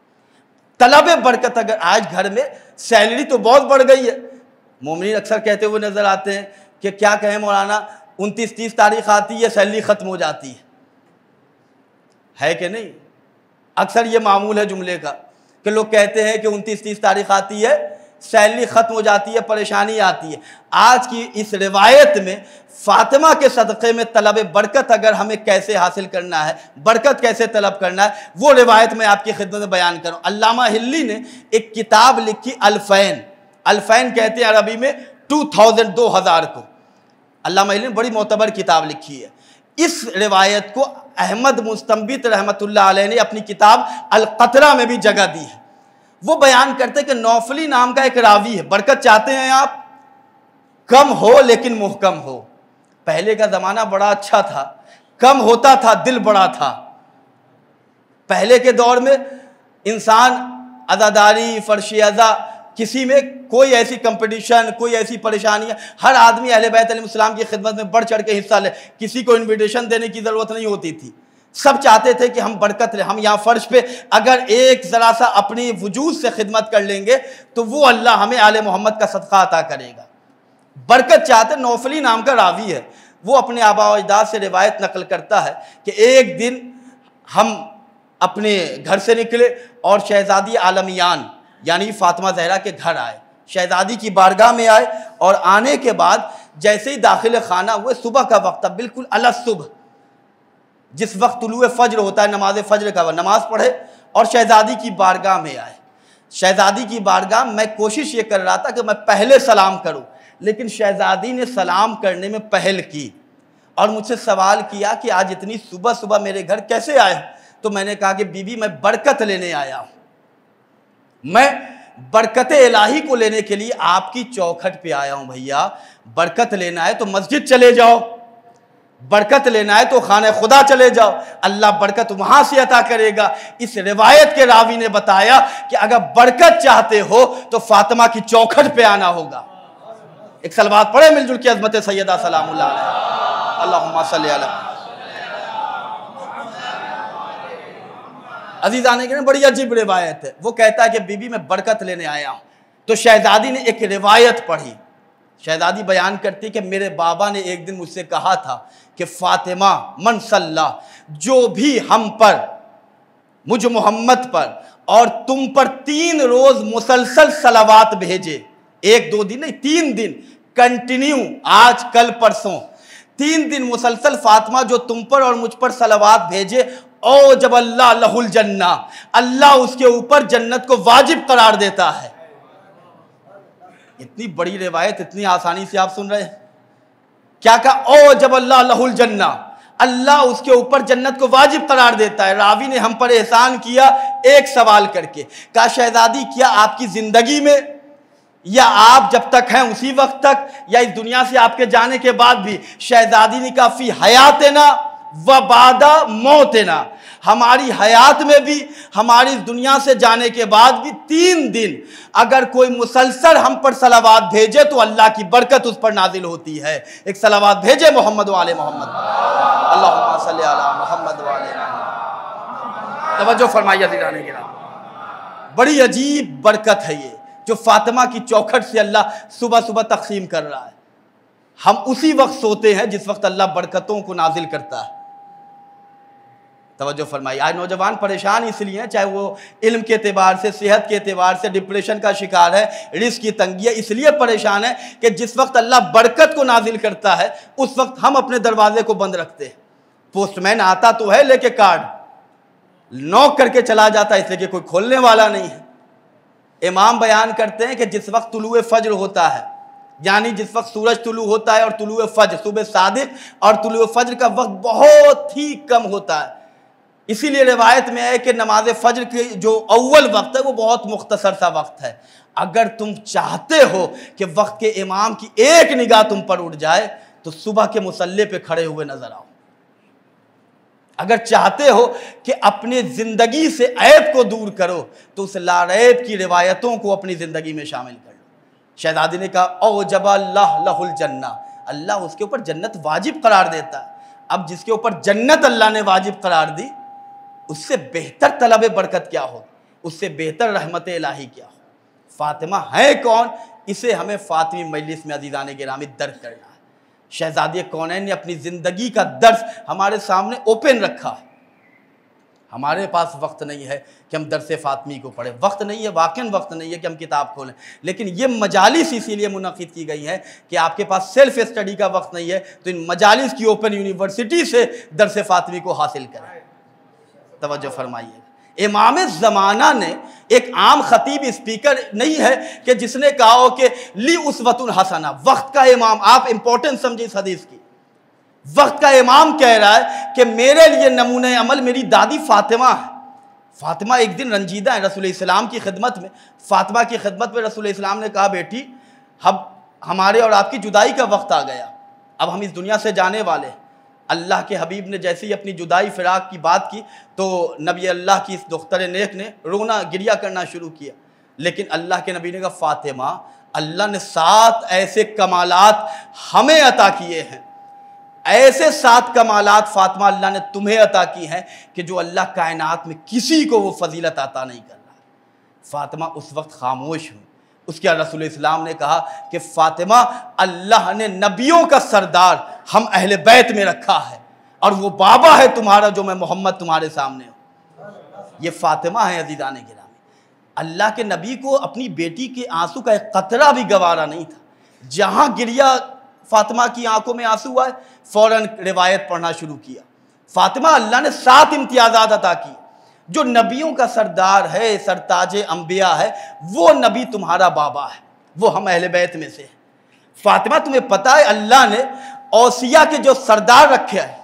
तलब बरकत, अगर आज घर में सैलरी तो बहुत बढ़ गई है, मोमिनीन अक्सर कहते हुए नज़र आते हैं कि क्या कहें मौलाना, 29-30 तारीख आती है सैलरी ख़त्म हो जाती है कि नहीं? अक्सर ये मामूल है जुमले का कि लोग कहते हैं कि 29-30 तारीख आती है सैलरी ख़त्म हो जाती है, परेशानी आती है। आज की इस रिवायत में फ़ातिमा के सदक़े में तलब बरकत अगर हमें कैसे हासिल करना है, बरकत कैसे तलब करना है, वो रिवायत मैं आपकी खिदमत में बयान करूँ। अल्लामा हिल्ली ने एक किताब लिखी अल्फ़ैन, अल्फ़ैन कहते हैं अरबी में 2000 को। अल्लामा हिल्ली ने बड़ी मोतबर किताब लिखी है। इस रिवायत को अहमद मुस्तंबित रहमतुल्लाह अलैह ने अपनी किताब अल-क़तरा में भी जगह दी है। वो बयान करते हैं कि नौफली नाम का एक रावी है। बरकत चाहते हैं आप, कम हो लेकिन मुहकम हो। पहले का ज़माना बड़ा अच्छा था, कम होता था दिल बड़ा था। पहले के दौर में इंसान अज़ादारी, फ़र्श अज़ा, किसी में कोई ऐसी कंपटीशन, कोई ऐसी परेशानियां, हर आदमी अहले बैत अलैहिस्सलाम की खिदमत में बढ़ चढ़ के हिस्सा ले, किसी को इन्विटेशन देने की ज़रूरत नहीं होती थी। सब चाहते थे कि हम बरकत लें, हम यहाँ फ़र्श पे अगर एक ज़रा सा अपनी वजूद से खिदमत कर लेंगे तो वो अल्लाह हमें आले मोहम्मद का सदका अता करेगा। बरकत चाहते। नौफली नाम का रावी है, वो अपने आबा व अजदाद से रिवायत नकल करता है कि एक दिन हम अपने घर से निकले और शहजादी आलमियान यानी फातिमा ज़हरा के घर आए, शहजादी की बारगाह में आए। और आने के बाद जैसे ही दाखिल खाना हुए, सुबह का वक्त था, बिल्कुल अलग सुबह, जिस वक्त तुलुए फज्र होता है, नमाज फज्र का, नमाज पढ़े और शहजादी की बारगाह में आए। शहजादी की बारगाह, मैं कोशिश ये कर रहा था कि मैं पहले सलाम करूं, लेकिन शहजादी ने सलाम करने में पहल की और मुझसे सवाल किया कि आज इतनी सुबह सुबह मेरे घर कैसे आए। तो मैंने कहा कि बीबी, मैं बरकत लेने आया हूं, मैं बरकत इलाही को लेने के लिए आपकी चौखट पे आया हूं। भैया, बरकत लेना है तो मस्जिद चले जाओ, बरकत लेना है तो खाने खुदा चले जाओ, अल्लाह बरकत वहां से अता करेगा। इस रिवायत के रावी ने बताया कि अगर बरकत चाहते हो तो फातिमा की चौखट पे आना होगा। एक सलवात पढ़े मिलजुल की अज़मत सैयदा सलामुल्लाह अलैहा, अल्लाहुम्मा सल्ली अला। अजीज़ाने के बड़ी अजीब रिवायत है। वो कहता है कि बीबी, मैं बरकत लेने आया हूँ। तो शहजादी ने एक रिवायत पढ़ी। शहजादी बयान करती कि मेरे बाबा ने एक दिन मुझसे कहा था कि फातिमा मन सल्ला, जो भी हम पर, मुझ मोहम्मद पर और तुम पर 3 रोज मुसलसल सलावात भेजे, 1-2 दिन नहीं, 3 दिन कंटिन्यू, आज कल परसों 3 दिन मुसलसल फातिमा जो तुम पर और मुझ पर सलावात भेजे, ओ जब अल्लाह लहुल जन्ना, अल्लाह उसके ऊपर जन्नत को वाजिब करार देता है। इतनी बड़ी रिवायत इतनी आसानी से आप सुन रहे हैं। क्या कहा? ओ जब अल्लाह लहुल जन्ना, अल्लाह उसके ऊपर जन्नत को वाजिब करार देता है। रावी ने हम पर एहसान किया एक सवाल करके, कहा शहजादी, क्या आपकी जिंदगी में या आप जब तक हैं उसी वक्त तक, या इस दुनिया से आपके जाने के बाद भी? शहजादी ने कहा फी हयातना व बादा मौतना, हमारी हयात में भी, हमारी इस दुनिया से जाने के बाद भी 3 दिन अगर कोई मुसलसल हम पर सलावात भेजे तो अल्लाह की बरकत उस पर नाजिल होती है। एक सलावात भेजे मोहम्मद वाले मोहम्मद, अल्लाहुम्मा सल्ली अला मोहम्मद वाले मोहम्मद। तवज्जो फरमाइए अज़ीज़ाने किराम, बड़ी अजीब बरकत है ये जो फातिमा की चौखट से अल्लाह सुबह सुबह तकसीम कर रहा है। हम उसी वक्त सोते हैं जिस वक्त अल्लाह बरकतों को नाजिल करता है। तवज्जो फरमाइए, आज नौजवान परेशान इसलिए हैं, चाहे वो इल्म के एतबार से, सेहत के एतबार से, डिप्रेशन का शिकार है, रिस्क की तंगी है, इसलिए परेशान है कि जिस वक्त अल्लाह बरकत को नाजिल करता है उस वक्त हम अपने दरवाजे को बंद रखते हैं। पोस्टमैन आता तो है लेके कार्ड, नॉक करके चला जाता है इसलिए कि कोई खोलने वाला नहीं है। इमाम बयान करते हैं कि जिस वक्त तुलुए फज्र होता है, यानी जिस वक्त सूरज तुलू होता है और तुलुए फज्र, सुबह सादिक और तुलुए फज्र का वक्त बहुत ही कम होता है। इसीलिए रिवायत में है कि नमाज फज्र के जो अव्वल वक्त है वो बहुत मुख्तसर सा वक्त है। अगर तुम चाहते हो कि वक्त के इमाम की एक निगाह तुम पर उड़ जाए तो सुबह के मुसल्ले पे खड़े हुए नजर आओ। अगर चाहते हो कि अपने जिंदगी से ऐब को दूर करो तो उस लारैब की रिवायतों को अपनी जिंदगी में शामिल कर लो। शहजादी ने कहा ओ जब अल्लाह लहुल जन्ना, अल्लाह उसके ऊपर जन्नत वाजिब करार देता है। अब जिसके ऊपर जन्नत अल्लाह ने वाजिब करार दी, उससे बेहतर तलब बरकत क्या हो, उससे बेहतर रहमत इलाही क्या हो। फातिमा है कौन, इसे हमें फातिमी मजलिस में अज़ीज़ाने गिरामी दर्ज करना है। शहजादी कौनैन ने अपनी ज़िंदगी का दर्स हमारे सामने ओपन रखा है। हमारे पास वक्त नहीं है कि हम दर्स फातिमी को पढ़ें, वक्त नहीं है, वाकई वक्त नहीं है कि हम किताब खोलें, लेकिन ये मजालिस इसीलिए मुनक़िद की गई है कि आपके पास सेल्फ स्टडी का वक्त नहीं है तो इन मजालिस की ओपन यूनिवर्सिटी से दर्स फातिमी को हासिल करें। तवज्जो फरमाइए, इमाम ज़माना ने एक आम खतीब स्पीकर नहीं है कि जिसने कहा हो कि ली उसवतुन हसना, वक्त का इमाम, आप इंपॉर्टेंस समझिए इस हदीस की, वक्त का इमाम कह रहा है कि मेरे लिए नमूने अमल मेरी दादी फातिमा है। फातिमा एक दिन रंजीदा है रसूल इस्लाम की खिदमत में। फातिमा की खिदमत में रसूल इस्लाम ने कहा बेटी, हम हमारे और आपकी जुदाई का वक्त आ गया, अब हम इस दुनिया से जाने वाले हैं। अल्लाह के हबीब ने जैसे ही अपनी जुदाई फिराक की बात की तो नबी अल्लाह की इस दुख्तर नेक ने रोना गिरिया करना शुरू किया। लेकिन अल्लाह के नबी ने कहा फातिमा, अल्लाह ने 7 ऐसे कमालात हमें अता किए हैं, ऐसे 7 कमालात फातिमा अल्लाह ने तुम्हें अता की हैं कि जो अल्लाह कायनात में किसी को वो फजीलत अता नहीं कर रहा। फातिमा उस वक्त खामोश हुई। उसके बाद रसूल इस्लाम ने कहा कि फातिमा, अल्लाह ने नबियों का सरदार हम अहले बैत में रखा है और वो बाबा है तुम्हारा जो मैं मोहम्मद तुम्हारे सामने हूँ। ये फ़ातिमा है अज़ीज़ान गिरामी। अल्लाह के नबी को अपनी बेटी के आंसू का एक कतरा भी गवारा नहीं था। जहाँ गिरिया फ़ातिमा की आंखों में आंसू आए, फ़ौरन रिवायत पढ़ना शुरू किया। फ़ातिमा अल्लाह ने 7 इम्तियाज़ात अता की। जो नबियों का सरदार है, सरताजे अंबिया है, वो नबी तुम्हारा बाबा है, वो हम अहले बैत में से है। फ़ातिमा तुम्हें पता है अल्लाह ने औसिया के जो सरदार रखे हैं,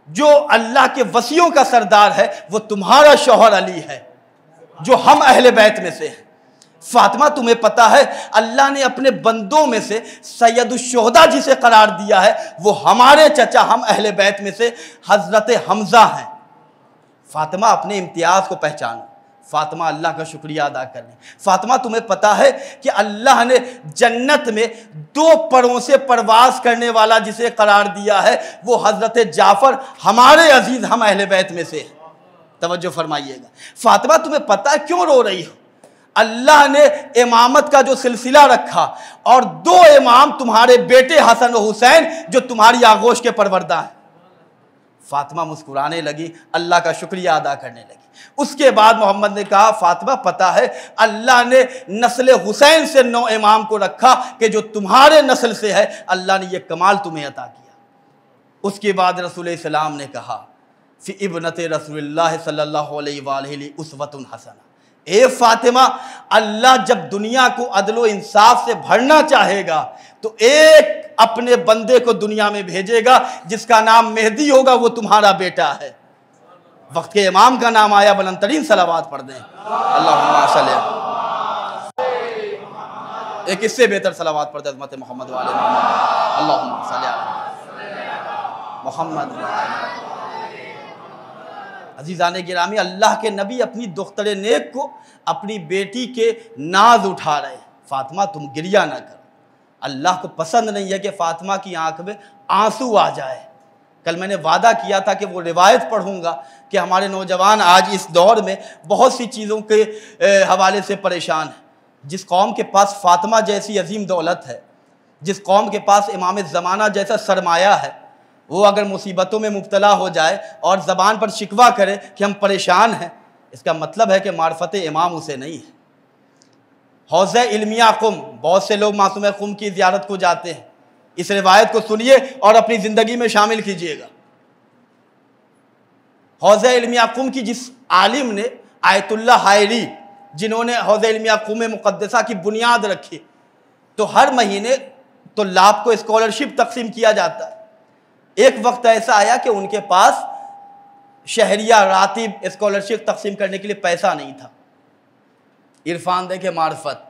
जो अल्लाह के वसियों का सरदार है, वो तुम्हारा शौहर अली है, जो हम अहले बैत में से हैं। फ़ातिमा तुम्हें पता है अल्लाह ने अपने बंदों में से सैयदुश्शुहदा जिसे करार दिया है, वो हमारे चचा हम अहले बैत में से हज़रत हमज़ा हैं। फ़ातिमा अपने इम्तियाज़ को पहचानो, फ़ातिमा अल्लाह का शुक्रिया अदा करने। फ़ातिमा तुम्हें पता है कि अल्लाह ने जन्नत में 2 परों से परवास करने वाला जिसे करार दिया है, वो हज़रत जाफ़र हमारे अजीज़ हम अहले बैत में से हैं। तवज्जो फरमाइएगा। फ़ातिमा तुम्हें पता है क्यों रो रही हो? अल्लाह ने इमामत का जो सिलसिला रखा और 2 इमाम तुम्हारे बेटे हसन और हुसैन जो तुम्हारी आगोश के परवरदा हैं। फ़ातिमा मुस्कुराने लगी, अल्लाह का शुक्रिया अदा करने लगी। उसके बाद मोहम्मद ने कहा, फ़ातिमा पता है अल्लाह ने नस्ल हुसैन से 9 इमाम को रखा कि जो तुम्हारे नस्ल से है, अल्लाह ने यह कमाल तुम्हें अता किया। उसके बाद रसूल सलाम ने कहा, फ़ी इब्नते रसूलुल्लाह सल्लल्लाहु अलैहि वसल्लम उस्वतुन हसना। ए फ़ातिमा, अल्लाह जब दुनिया को अदलो इंसाफ से भरना चाहेगा तो एक अपने बंदे को दुनिया में भेजेगा जिसका नाम मेहदी होगा, वो तुम्हारा बेटा है। वक्त के इमाम का नाम आया, बुलंद तरीन सलावात पढ़ दें, अल्लाहुम्मा सल्ली। एक इससे बेहतर सलावात पढ़ दें अज़मत मोहम्मद वाले मोहम्मद, अल्लाहुम्मा सल्ली अला मोहम्मद। अज़ीज़ान गिरामी, अल्लाह के नबी अपनी दुख्तरे नेक को अपनी बेटी के नाज उठा रहे। फ़ातिमा तुम गिरिया ना करो, अल्लाह को पसंद नहीं है कि फ़ातिमा की आंख में आंसू आ जाए। कल मैंने वादा किया था कि वो रिवायत पढ़ूंगा कि हमारे नौजवान आज इस दौर में बहुत सी चीज़ों के हवाले से परेशान हैं। जिस कौम के पास फ़ातिमा जैसी अजीम दौलत है, जिस कौम के पास इमाम ज़माना जैसा सरमाया है, वो अगर मुसीबतों में मुब्तला हो जाए और ज़बान पर शिकवा करे कि हम परेशान हैं, इसका मतलब है कि मार्फत इमाम उसे नहीं है। हौज़े इल्मिया कुम, बहुत से लोग मासूम कुम की ज़ियारत को जाते हैं। इस रिवायत को सुनिए और अपनी ज़िंदगी में शामिल कीजिएगा। हौज़े इल्मिया कुम की जिस आलिम ने आयतुल्लाह हायरी, जिन्होंने हौज़े इल्मिया कुम मुक़द्दसा की बुनियाद रखी, तो हर महीने तुल्लाब को स्कॉलरशिप तकसीम किया जाता है। एक वक्त ऐसा आया कि उनके पास शहरिया रातिब स्कॉलरशिप तकसीम करने के लिए पैसा नहीं था। इरफान दे के मार्फत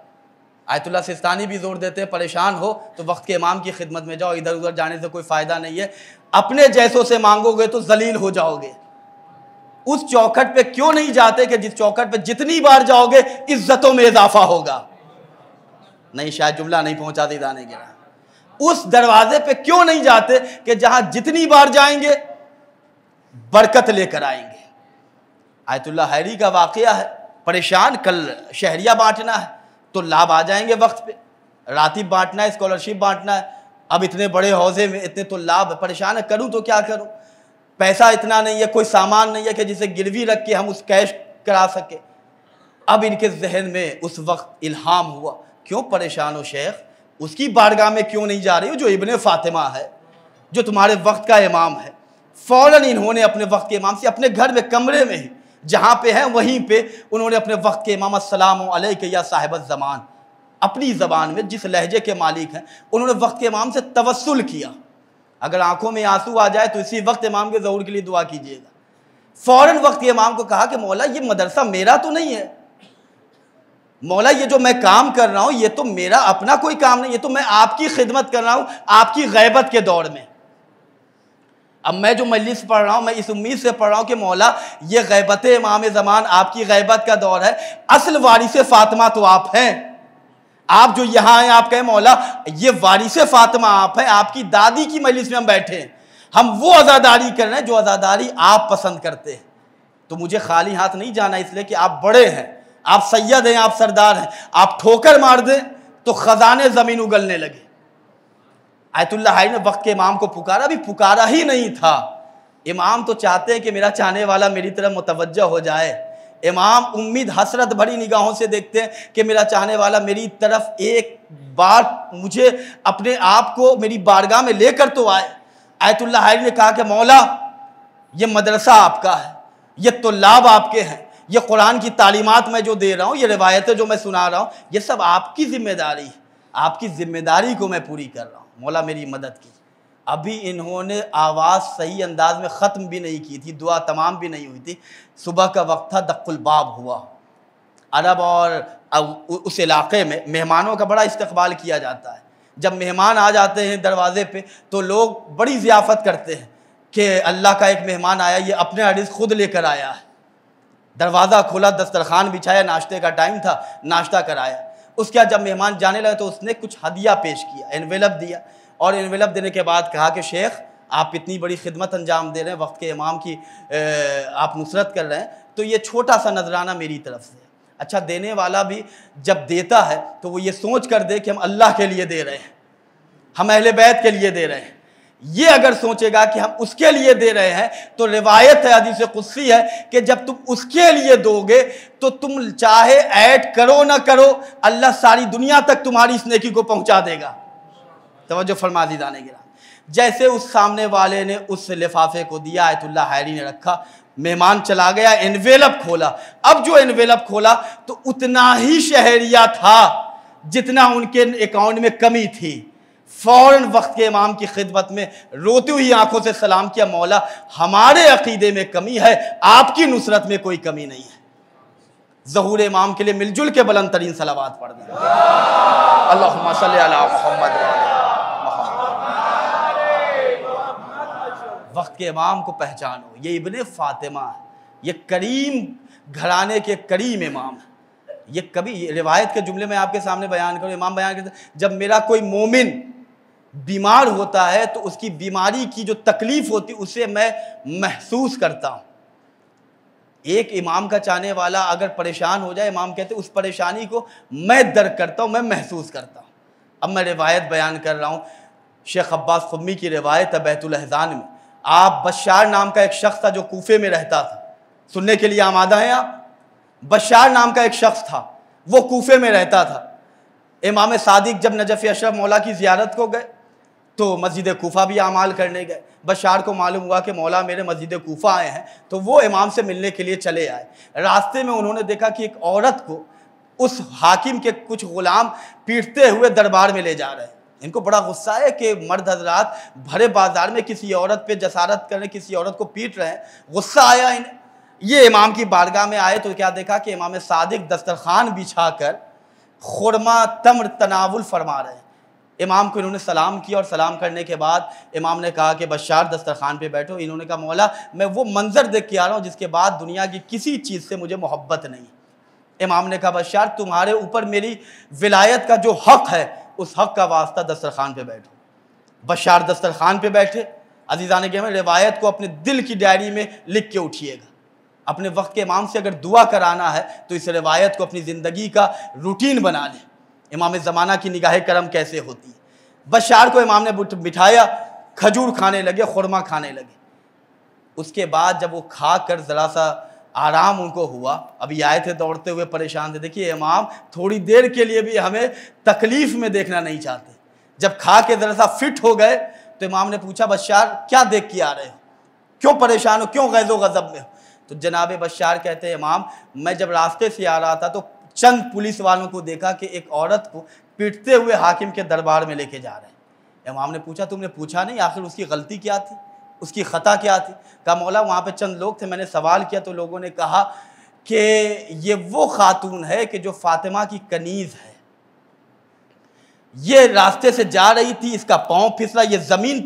आयतुल्ला सिस्तानी भी जोर देते हैं, परेशान हो तो वक्त के इमाम की खिदमत में जाओ, इधर उधर जाने से कोई फ़ायदा नहीं है, अपने जैसों से मांगोगे तो जलील हो जाओगे। उस चौखट पे क्यों नहीं जाते कि जिस चौखट पे जितनी बार जाओगे इज्जतों में इजाफा होगा। नहीं, शायद जुमला नहीं पहुंचा दी जाने के। उस दरवाजे पे क्यों नहीं जाते कि जहां जितनी बार जाएंगे बरकत लेकर आएंगे। आयतुल्ला हैरी का वाकया है, परेशान, कल शहरिया बांटना है तो लाभ आ जाएंगे वक्त पे, रातिब बांटना है, स्कॉलरशिप बांटना है। अब इतने बड़े हौजे में इतने तो लाभ, परेशान है, करूं तो क्या करूं, पैसा इतना नहीं है, कोई सामान नहीं है कि जिसे गिरवी रख के हम उस कैश करा सके। अब इनके जहन में उस वक्त इल्हाम हुआ, क्यों परेशान हो शेख, उसकी बारगाह में क्यों नहीं जा रही हो जो इब्ने फ़ातिमा है, जो तुम्हारे वक्त का इमाम है। फ़ौरन इन्होंने अपने वक्त के इमाम से अपने घर में कमरे में ही जहाँ पे हैं वहीं पे उन्होंने अपने वक्त के इमाम अस्सलामु अलैका या साहिबत ज़मान, अपनी ज़बान में जिस लहजे के मालिक हैं, उन्होंने वक्त के इमाम से तवस्सुल किया। अगर आंखों में आंसू आ जाए तो इसी वक्त इमाम के ज़हूर के लिए दुआ कीजिएगा। फ़ौरन वक्त के इमाम को कहा कि मौला ये मदरसा मेरा तो नहीं है, मौला ये जो मैं काम कर रहा हूँ ये तो मेरा अपना कोई काम नहीं, ये तो मैं आपकी खिदमत कर रहा हूँ आपकी गैबत के दौर में। अब मैं जो मजलिस पढ़ रहा हूँ मैं इस उम्मीद से पढ़ रहा हूँ कि मौला ये गैबत इमाम ज़मान आपकी गैबत का दौर है, असल वारिस फ़ातिमा तो आप हैं। आप जो यहाँ आए आप कहें मौला ये वारिस फ़ातिमा आप हैं, आपकी दादी की मजलिस में हम बैठे हैं, हम वो अज़ादारी कर रहे हैं जो अज़ादारी आप पसंद करते हैं। तो मुझे खाली हाथ नहीं जाना, इसलिए कि आप बड़े हैं, आप सैयद हैं, आप सरदार हैं, आप ठोकर मार दें तो ख़जाने ज़मीन उगलने लगे। आयतुल्ला हाई ने वक्त के इमाम को पुकारा, भी पुकारा ही नहीं था। इमाम तो चाहते हैं कि मेरा चाहने वाला मेरी तरफ मुतवज्जह हो जाए, इमाम उम्मीद हसरत भरी निगाहों से देखते हैं कि मेरा चाहने वाला मेरी तरफ एक बार मुझे अपने आप को मेरी बारगाह में लेकर तो आए। आयतुल्लाह हैरी ने कहा कि मौला, ये मदरसा आपका है, ये तुल्लाब आपके हैं, ये कुरान की तालीमात मैं जो दे रहा हूँ, ये रिवायतें जो मैं सुना रहा हूँ, ये सब आपकी जिम्मेदारी है, आपकी जिम्मेदारी को मैं पूरी कर रहा हूँ, मौला मेरी मदद कीजिए। अभी इन्होंने आवाज़ सही अंदाज में ख़त्म भी नहीं की थी, दुआ तमाम भी नहीं हुई थी, सुबह का वक्त था, दक्कुल बाब हुआ। अरब और उस इलाक़े में मेहमानों का बड़ा इस्तक़बाल किया जाता है। जब मेहमान आ जाते हैं दरवाज़े पे तो लोग बड़ी ज़ियाफ़त करते हैं कि अल्लाह का एक मेहमान आया, ये अपने रिज़्क़ खुद लेकर आया है। दरवाज़ा खोला, दस्तरखान बिछाया, नाश्ते का टाइम था, नाश्ता कराया। उसके बाद जब मेहमान जाने लगे तो उसने कुछ हदिया पेश किया, एनवेलप दिया, और एनवेलप देने के बाद कहा कि शेख आप इतनी बड़ी खिदमत अंजाम दे रहे हैं, वक्त के इमाम की आप नुसरत कर रहे हैं, तो ये छोटा सा नजराना मेरी तरफ से। अच्छा, देने वाला भी जब देता है तो वो ये सोच कर दे कि हम अल्लाह के लिए दे रहे हैं, हम अहले बैत के लिए दे रहे हैं। ये अगर सोचेगा कि हम उसके लिए दे रहे हैं तो रिवायत है, हदीस कुदसी है कि जब तुम उसके लिए दोगे तो तुम चाहे ऐड करो ना करो, अल्लाह सारी दुनिया तक तुम्हारी इस नेकी को पहुंचा देगा। तवज्जो फरमा दीदाने गिरा। जैसे उस सामने वाले ने उस लिफाफे को दिया, आयतुल्लाह हैरी ने रखा, मेहमान चला गया, एनवेलप खोला। अब जो एनवेलप खोला तो उतना ही शहरिया था जितना उनके अकाउंट में कमी थी। फ़ौरन वक्त के इमाम की खिदमत में रोती हुई आंखों से सलाम किया, मौला हमारे अकीदे में कमी है, आपकी नुसरत में कोई कमी नहीं है। ज़हूर इमाम के लिए मिलजुल के बुलंद तरीन सलावात पढ़ दें। अल्लाहुम्मा सल्ली अला मुहम्मद। वक्त के इमाम को पहचानो, ये इब्ने फ़ातिमा है, ये करीम घराने के करीम इमाम है। ये कभी रिवायत के जुमले में आपके सामने बयान करो, इमाम बयान करते हैं, जब मेरा कोई मोमिन बीमार होता है तो उसकी बीमारी की जो तकलीफ़ होती उसे मैं महसूस करता हूँ। एक इमाम का चाहने वाला अगर परेशान हो जाए, इमाम कहते उस परेशानी को मैं दर्क करता हूँ, मैं महसूस करता हूँ। अब मैं रिवायत बयान कर रहा हूँ, शेख अब्बास खुम्मी की रिवायत है बैतुल अहज़ान में। आप बशार नाम का एक शख्स था जो कूफे में रहता था, सुनने के लिए आमादा हैं आप? बशार नाम का एक शख्स था, वो कूफे में रहता था। इमाम सादिक जब नजफ़ अशरफ मौला की ज़ियारत को गए तो मस्जिद कूफा भी आमाल करने गए। बशार को मालूम हुआ कि मौला मेरे मस्जिद कूफा आए हैं, तो वो इमाम से मिलने के लिए चले आए। रास्ते में उन्होंने देखा कि एक औरत को उस हाकिम के कुछ गुलाम पीटते हुए दरबार में ले जा रहे हैं। इनको बड़ा गुस्सा है कि मर्द हजरात भरे बाजार में किसी औरत पे जसारत करने, किसी औरत को पीट रहे हैं। गुस्सा आया इन्हें। ये इमाम की बारगाह में आए तो क्या देखा कि इमाम सादिक दस्तरखान बिछा कर खुरमा तम्र तनावुल फरमा रहे हैं। इमाम को इन्होंने सलाम किया और सलाम करने के बाद इमाम ने कहा कि बशार दस्तरखान पे बैठो। इन्होंने कहा मौला मैं वो मंजर देख के आ रहा हूँ जिसके बाद दुनिया की किसी चीज़ से मुझे मोहब्बत नहीं। इमाम ने कहा बशार तुम्हारे ऊपर मेरी विलायत का जो हक़ है उस हक़ का वास्ता दस्तरखान पे बैठो। बशार दस्तरखान पे बैठे। अजीज़ान गिरामी, रिवायत को अपने दिल की डायरी में लिख के उठिएगा। अपने वक्त के इमाम से अगर दुआ कराना है तो इस रिवायत को अपनी ज़िंदगी का रूटीन बना लें। इमाम ज़माना की निगाह करम कैसे होती है। बशार को इमाम ने बिठाया, खजूर खाने लगे, खुरमा खाने लगे। उसके बाद जब वो खा कर ज़रा सा आराम उनको हुआ, अभी आए थे दौड़ते हुए परेशान थे। देखिए इमाम थोड़ी देर के लिए भी हमें तकलीफ़ में देखना नहीं चाहते। जब खा के ज़रा सा फिट हो गए तो इमाम ने पूछा बशार क्या देख के आ रहे हो, क्यों परेशान हो, क्यों गैज़ो गज़ब में हो? तो जनाब बशार कहते हैं इमाम मैं जब रास्ते से आ रहा था तो चंद पुलिस वालों को देखा कि एक औरत को पीटते हुए हाकिम के दरबार में लेके जा रहे हैं। इमाम ने पूछा तुमने पूछा नहीं आखिर उसकी गलती क्या थी, उसकी ख़ता क्या थी? कहा मौला वहाँ पे चंद लोग थे, मैंने सवाल किया तो लोगों ने कहा कि ये वो खातून है कि जो फातिमा की कनीज़ है, ये रास्ते से जा रही थी, इसका पाँव फिसला, ये ज़मीन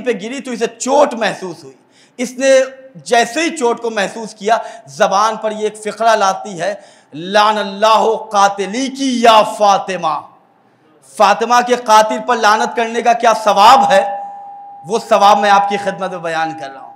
पे गिरी तो इसे चोट महसूस हुई। इसने जैसे ही चोट को महसूस किया ज़बान पर ये एक फ़िक्रा लाती है, लानल्लाहु कातिली की या फातिमा, फातिमा के कातिल पर लानत करने का क्या सवाब है, वो सवाब मैं आपकी खिदमत में बयान कर रहा हूँ।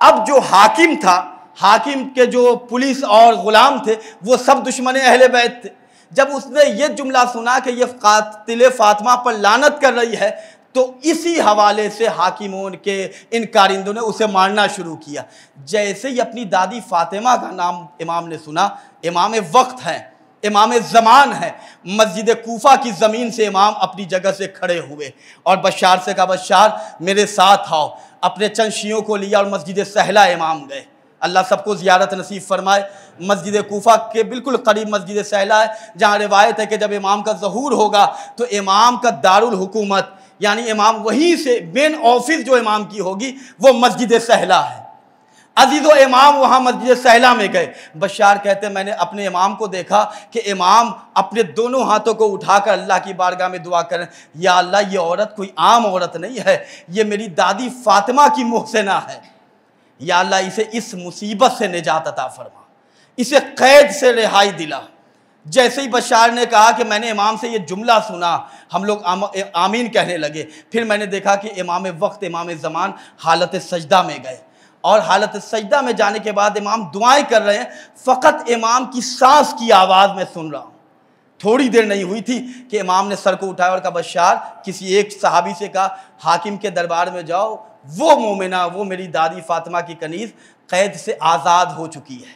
अब जो हाकिम था, हाकिम के जो पुलिस और ग़ुलाम थे वो सब दुश्मन अहले बैत थे। जब उसने ये जुमला सुना कि ये कातिल फातिमा पर लानत कर रही है तो इसी हवाले से हाकिमों के इन कारिंदों ने उसे मारना शुरू किया। जैसे ही अपनी दादी फातिमा का नाम इमाम ने सुना, इमाम वक्त हैं, इमाम ज़मान है, मस्जिद कूफा की ज़मीन से इमाम अपनी जगह से खड़े हुए और बशार से कहा, बशार मेरे साथ आओ। अपने चंद शियों को लिया और मस्जिद सहला इमाम गए। अल्लाह सबको ज़ियारत नसीब फरमाए। मस्जिद कूफा के बिल्कुल करीब मस्जिद सहला है, जहाँ रिवायत है कि जब इमाम का ज़हूर होगा तो इमाम का दारुल हुकूमत, यानी इमाम वहीं से मेन ऑफिस जो इमाम की होगी वो मस्जिद सहला है। अजीज़ो इमाम वहाँ मस्जिद सहला में गए। बशार कहते मैंने अपने इमाम को देखा कि इमाम अपने दोनों हाथों को उठाकर अल्लाह की बारगाह में दुआ करें, या अल्लाह ये औरत कोई आम औरत नहीं है, ये मेरी दादी फातिमा की मुहसिना है, या अल्लाह इसे इस मुसीबत से निजात अता फरमा, इसे कैद से रिहाई दिला। जैसे ही बशार ने कहा कि मैंने इमाम से ये जुमला सुना, हम लोग आमीन कहने लगे। फिर मैंने देखा कि इमाम वक्त, इमाम ज़मान हालत सजदा में गए और हालत सजदा में जाने के बाद इमाम दुआएं कर रहे हैं। फ़कत इमाम की सांस की आवाज़ में सुन रहा हूँ। थोड़ी देर नहीं हुई थी कि इमाम ने सर को उठाया और कहा, बशार किसी एक सहाबी से कहा हाकिम के दरबार में जाओ, वो मोमिना, वो मेरी दादी फातिमा की कनीज़ कैद से आज़ाद हो चुकी है,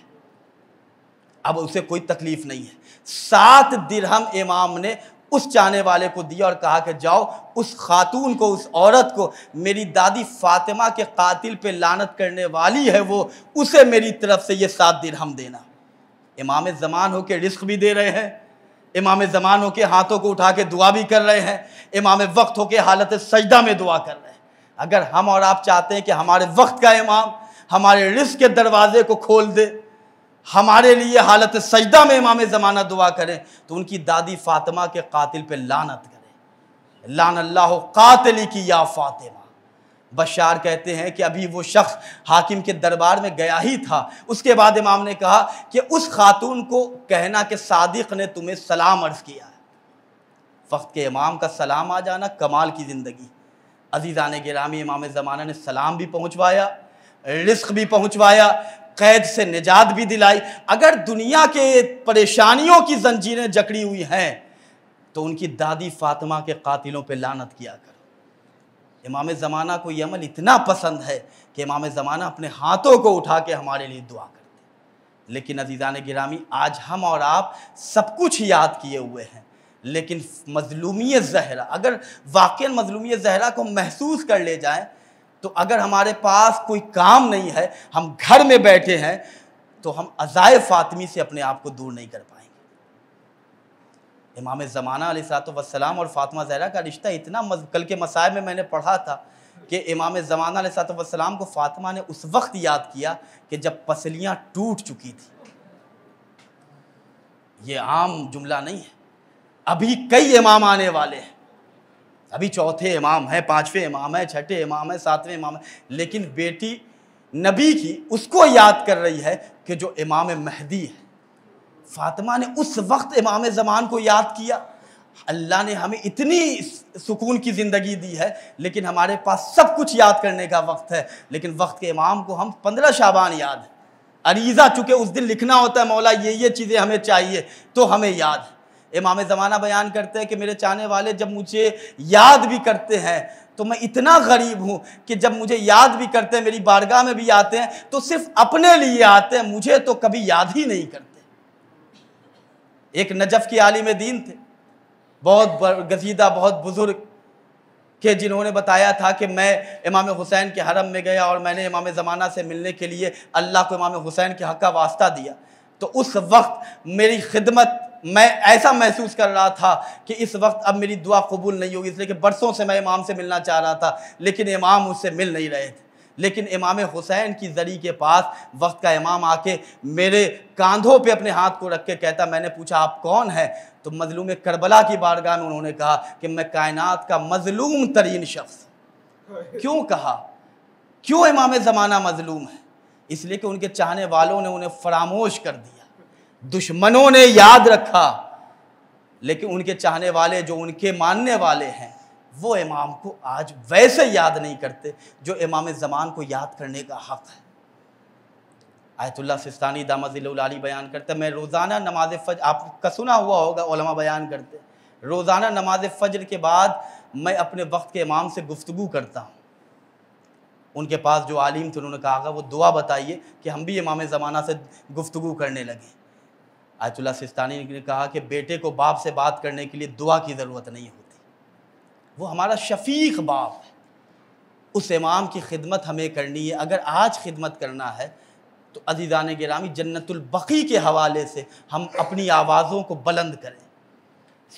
अब उसे कोई तकलीफ़ नहीं है। 7 दिरहम इमाम ने उस चाहने वाले को दिया और कहा कि जाओ उस खातून को, उस औरत को, मेरी दादी फातिमा के कातिल पे लानत करने वाली है वो, उसे मेरी तरफ से ये 7 दिरहम देना। इमाम ज़मान हो के रिस्क भी दे रहे हैं, इमाम ज़मान हो के हाथों को उठा के दुआ भी कर रहे हैं, इमाम वक्त हो के हालत सजदा में दुआ कर रहे हैं। अगर हम और आप चाहते हैं कि हमारे वक्त का इमाम हमारे रिस्क के दरवाजे को खोल दे, हमारे लिए हालत सजदा में इमाम ज़माना दुआ करें, तो उनकी दादी फातिमा के कातिल पे लानत करें। लान अल्लाह कातिली की या फातिमा। बशार कहते हैं कि अभी वो शख्स हाकिम के दरबार में गया ही था, उसके बाद इमाम ने कहा कि उस खातून को कहना कि सादिक ने तुम्हें सलाम अर्ज़ किया है। वक्त के इमाम का सलाम आ जाना कमाल की ज़िंदगी। अज़ीज़ान गिरामी, इमाम ज़माना ने सलाम भी पहुँचवाया, रिस्क भी पहुँचवाया, कैद से निजात भी दिलाई। अगर दुनिया के परेशानियों की जंजीरें जकड़ी हुई हैं तो उनकी दादी फातिमा के कातिलों पे लानत किया करो। इमाम ज़माना को ये अमल इतना पसंद है कि इमाम ज़माना अपने हाथों को उठा के हमारे लिए दुआ करते। लेकिन अज़ीज़ान गिरामी, आज हम और आप सब कुछ याद किए हुए हैं, लेकिन मज़लूमियत ज़हरा, अगर वाक़ई मज़लूमियत ज़हरा को महसूस कर ले जाएं, तो अगर हमारे पास कोई काम नहीं है, हम घर में बैठे हैं, तो हम अज़ाए फ़ातिमी से अपने आप को दूर नहीं कर पाएंगे। इमाम ज़माना अलैहिस्सलाम और फ़ातिमा ज़हरा का रिश्ता इतना, कल के मसाइब में मैंने पढ़ा था कि इमाम ज़माना अलैहिस्सलाम को फ़ातिमा ने उस वक्त याद किया कि जब पसलियाँ टूट चुकी थी। ये आम जुमला नहीं है। अभी कई इमाम आने वाले हैं, अभी चौथे इमाम है, 5वें इमाम है, 6ठे इमाम है, 7वें इमाम है, लेकिन बेटी नबी की उसको याद कर रही है कि जो इमाम महदी है। फातिमा ने उस वक्त इमाम ज़मान को याद किया। अल्लाह ने हमें इतनी सुकून की ज़िंदगी दी है, लेकिन हमारे पास सब कुछ याद करने का वक्त है, लेकिन वक्त के इमाम को हम 15 शाबान याद है। अरीज़ा चूँकि उस दिन लिखना होता है, मौला ये चीज़ें हमें चाहिए, तो हमें याद है। इमाम ज़माना बयान करते हैं कि मेरे चाहने वाले जब मुझे याद भी करते हैं तो मैं इतना गरीब हूँ कि जब मुझे याद भी करते हैं, मेरी बारगाह में भी आते हैं, तो सिर्फ अपने लिए आते हैं, मुझे तो कभी याद ही नहीं करते। एक नजफ़ की आलिम दीन थे, बहुत गजीदा, बहुत बुजुर्ग के, जिन्होंने बताया था कि मैं इमाम हुसैन के हरम में गया और मैंने इमाम ज़माना से मिलने के लिए अल्लाह को इमाम हुसैन के हक़ का वास्ता दिया। तो उस वक्त मेरी खिदमत, मैं ऐसा महसूस कर रहा था कि इस वक्त अब मेरी दुआ कबूल नहीं होगी, इसलिए कि बरसों से मैं इमाम से मिलना चाह रहा था, लेकिन इमाम मुझसे मिल नहीं रहे थे। लेकिन इमाम हुसैन की ज़री के पास वक्त का इमाम आके मेरे कांधों पे अपने हाथ को रख के कहता, मैंने पूछा आप कौन हैं? तो मज़लूम करबला की बारगाह में उन्होंने कहा कि मैं कायनात का मज़लूम तरीन शख्स। क्यों कहा? क्यों इमाम ज़माना मज़लूम है? इसलिए कि उनके चाहने वालों ने उन्हें फरामोश कर दिया, दुश्मनों ने याद रखा, लेकिन उनके चाहने वाले, जो उनके मानने वाले हैं, वो इमाम को आज वैसे याद नहीं करते जो इमाम ज़मान को याद करने का हक़ है। आयतुल्लाह सिस्तानी दामतिल्लाहु आली बयान करते हैं, मैं रोज़ाना नमाज फ़ज्र, आपका सुना हुआ होगा, उलमा बयान करते, रोज़ाना नमाज फ़ज्र के बाद मैं अपने वक्त के इमाम से गुफ्तगू करता हूँ। उनके पास जो आलिम थे उन्होंने कहा वो दुआ बताइए कि हम भी इमाम ज़माना से गुफ्तगू करने लगे। आयतुल्लाह सिस्तानी ने कहा कि बेटे को बाप से बात करने के लिए दुआ की ज़रूरत नहीं होती, वो हमारा शफ़ीक बाप है, उस इमाम की खिदमत हमें करनी है। अगर आज खिदमत करना है तो अज़ीज़ान गिरामी जन्नतुल बक़ी के हवाले से हम अपनी आवाज़ों को बुलंद करें,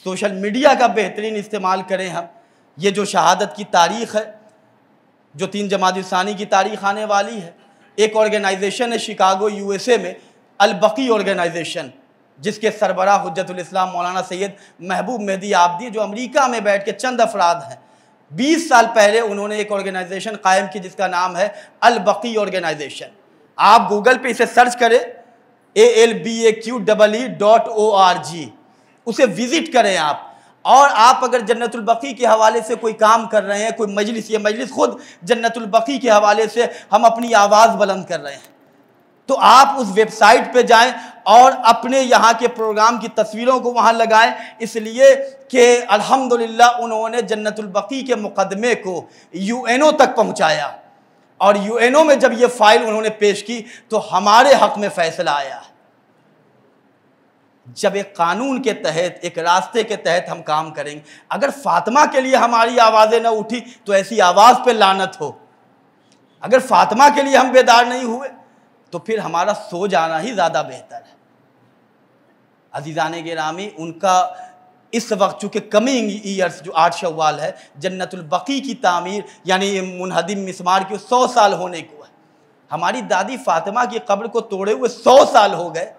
सोशल मीडिया का बेहतरीन इस्तेमाल करें। हम ये जो शहादत की तारीख़ है, जो 3 जमात-उस-सानी की तारीख़ आने वाली है, एक ऑर्गेनाइजेशन है शिकागो USA में, अल बक़ी ऑर्गेनाइजेशन, जिसके सरबराह हुज्जतुल इस्लाम मौलाना सैयद महबूब मेहदी आबदी, जो अमेरिका में बैठ के चंद अफराद हैं। 20 साल पहले उन्होंने एक ऑर्गेनाइजेशन कायम की जिसका नाम है अल बक़ी ऑर्गेनाइजेशन। आप गूगल पे इसे सर्च करें, ALBAQEE.org, उसे विज़िट करें आप। और आप अगर जन्नतुल बक़ी के हवाले से कोई काम कर रहे हैं, कोई मजलिस, ये मजलिस खुद जन्नतुल बक़ी के हवाले से हम अपनी आवाज़ बुलंद कर रहे हैं, तो आप उस वेबसाइट पे जाएं और अपने यहाँ के प्रोग्राम की तस्वीरों को वहाँ लगाएं, इसलिए कि अल्हम्दुलिल्लाह उन्होंने जन्नतुल बक़ी के मुकदमे को UNO तक पहुँचाया, और UNO में जब ये फ़ाइल उन्होंने पेश की तो हमारे हक़ में फ़ैसला आया। जब एक कानून के तहत, एक रास्ते के तहत हम काम करेंगे, अगर फ़ातिमा के लिए हमारी आवाज़ें न उठी तो ऐसी आवाज़ पे लानत हो। अगर फ़ातिमा के लिए हम बेदार नहीं हुए तो फिर हमारा सो जाना ही ज़्यादा बेहतर है। अज़ीज़ान गिरामी, उनका इस वक्त चूँकि कमिंग ईयर्स जो 8 शव्वाल है, जन्नतुल बक़ी की तामीर यानी मुनहदिम मिसमार के 100 साल होने को है। हमारी दादी फ़ातिमा की कब्र को तोड़े हुए 100 साल हो गए,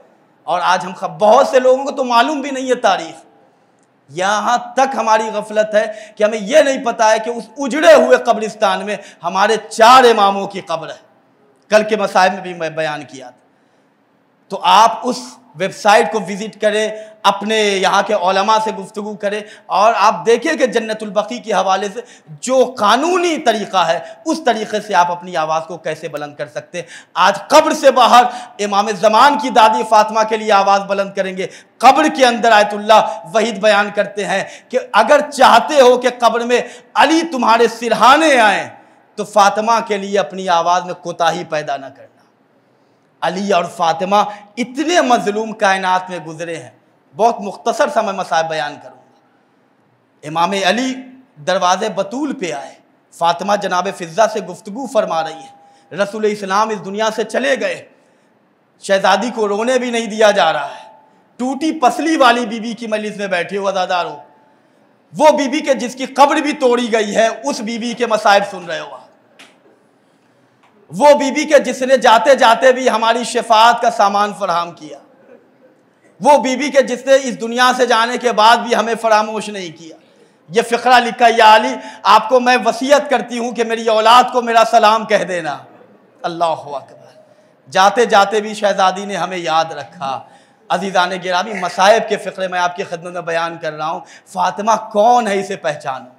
और आज हम बहुत से लोगों को तो मालूम भी नहीं है तारीख़। यहाँ तक हमारी गफलत है कि हमें यह नहीं पता है कि उस उजड़े हुए कब्रिस्तान में हमारे 4 इमामों की कब्र है। कल के मसाइब में भी मैं बयान किया था। तो आप उस वेबसाइट को विज़िट करें, अपने यहाँ के उलमा से गुफ्तगू करें, और आप देखें कि जन्नतुल बक़ी के हवाले से जो कानूनी तरीक़ा है उस तरीक़े से आप अपनी आवाज़ को कैसे बुलंद कर सकते हैं। आज कब्र से बाहर इमाम ज़मान की दादी फ़ातिमा के लिए आवाज़ बुलंद करेंगे, कब्र के अंदर आयतुल्लाह वहीद बयान करते हैं कि अगर चाहते हो कि कब्र में अली तुम्हारे सिरहाने आएँ तो फ़ातिमा के लिए अपनी आवाज़ में कोताही पैदा न करना। अली और फ़ातिमा इतने मज़लूम कायनात में गुज़रे हैं। बहुत मुख्तसर सा मैं मसाइब बयान करूँगा। इमाम अली दरवाज़े बतूल पे आए, फ़ातिमा जनाब फ़िज़्ज़ा से गुफ्तगू फरमा रही है, रसूल इस्लाम इस दुनिया से चले गए, शहज़ादी को रोने भी नहीं दिया जा रहा है। टूटी पसली वाली बीबी की मजलिस में बैठे हो अज़ादारो, वो बीबी के जिसकी कब्र भी तोड़ी गई है, उस बीबी के मसाइब सुन रहे हो। वो बीबी के जिसने जाते जाते भी हमारी शफाअत का सामान फराहम किया, वो बीबी के जिसने इस दुनिया से जाने के बाद भी हमें फरामोश नहीं किया। ये फ़िक्रा लिखा, या अली आपको मैं वसीयत करती हूँ कि मेरी औलाद को मेरा सलाम कह देना। अल्लाहु अकबर। जाते जाते भी शहज़ादी ने हमें याद रखा। अज़ीज़ान गिरामी, मसाइब के फ़िक्रे मैं आपकी खिदमत में बयान कर रहा हूँ। फ़ातिमा कौन है इसे पहचानो,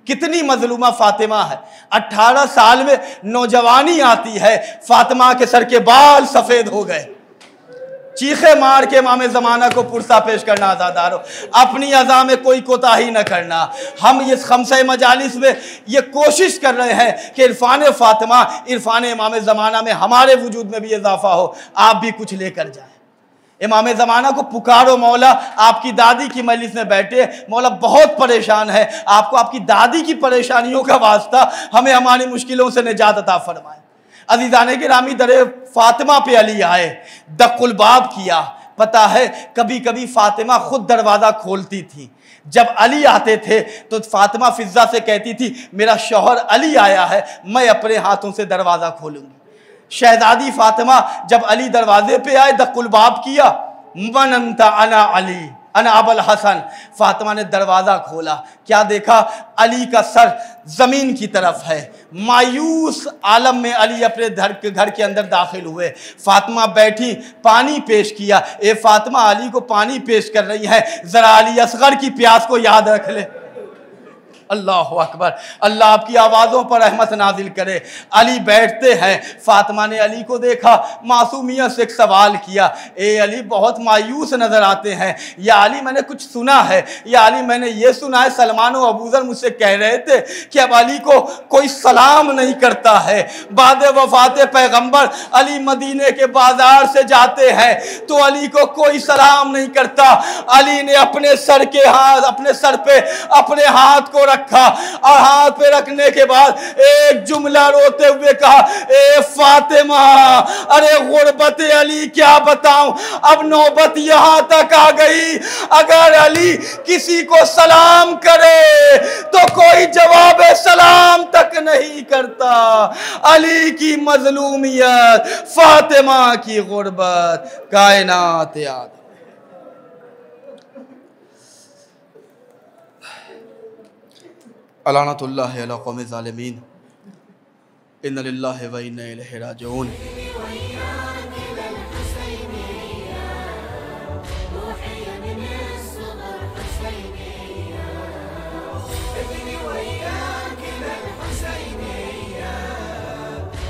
कितनी मजलूमा फ़ातिमा है। 18 साल में नौजवानी आती है, फ़ातिमा के सर के बाल सफ़ेद हो गए। चीखे मार के इमाम ज़माना को पुरसा पेश करना आज़ादारो, अपनी अज़ा में कोई कोताही न करना। हम इस खमसे मजालिस में ये कोशिश कर रहे हैं कि इरफान फ़ातिमा, इरफान इमाम ज़माना में हमारे वजूद में भी इजाफ़ा हो, आप भी कुछ लेकर जाए। इमाम ज़माना को पुकारो, मौला आपकी दादी की मजलिस में बैठे, मौला बहुत परेशान है, आपको आपकी दादी की परेशानियों का वास्ता हमें हमारी मुश्किलों से निजात अता फरमाए। अज़ीज़ान गिरामी, दरे फ़ातिमा पे अली आए, दक़ुल बाब किया। पता है कभी कभी फ़ातिमा खुद दरवाज़ा खोलती थी। जब अली आते थे तो फ़ातिमा फ़िज़्ज़ा से कहती थी, मेरा शौहर अली आया है, मैं अपने हाथों से दरवाज़ा खोलूँगी। शहज़ादी फ़ातिमा जब अली दरवाजे पे आए, दक़ुल बाब किया, मन अंता, अना अली, अना अबुल हसन। फ़ातिमा ने दरवाज़ा खोला, क्या देखा, अली का सर ज़मीन की तरफ है। मायूस आलम में अली अपने घर के अंदर दाखिल हुए। फ़ातिमा बैठी, पानी पेश किया। ए फ़ातिमा अली को पानी पेश कर रही है, ज़रा अली असग़र की प्यास को याद रख ले। अल्लाह अकबर। अल्लाह आपकी आवाज़ों पर रहमत नाजिल करे। अली बैठते हैं, फातिमा ने अली को देखा, मासूमियत से एक सवाल किया, ए अली बहुत मायूस नज़र आते हैं। या अली मैंने कुछ सुना है, या अली मैंने ये सुना है सलमान और अबूजर मुझसे कह रहे थे कि अब अली को कोई सलाम नहीं करता है। बाद वफात पैगंबर अली मदीने के बाजार से जाते हैं तो अली को कोई सलाम नहीं करता। अली ने अपने सर पे अपने हाथ को रखा और हाथ पे रखने के बाद एक जुमला रोते हुए कहा, ए फातिमा, अरे गुरबत अली क्या बताऊं, अब नौबत यहां तक आ गई, अगर अली किसी को सलाम करे तो कोई जवाब सलाम तक नहीं करता। अली की मजलूमियत, फातिमा की गुरबत, कायनात याद। अलानतुल्लाहि अला कौमिल ज़ालिमीन, इन्ना लिल्लाहि व इन्ना इलैहि राजिऊन।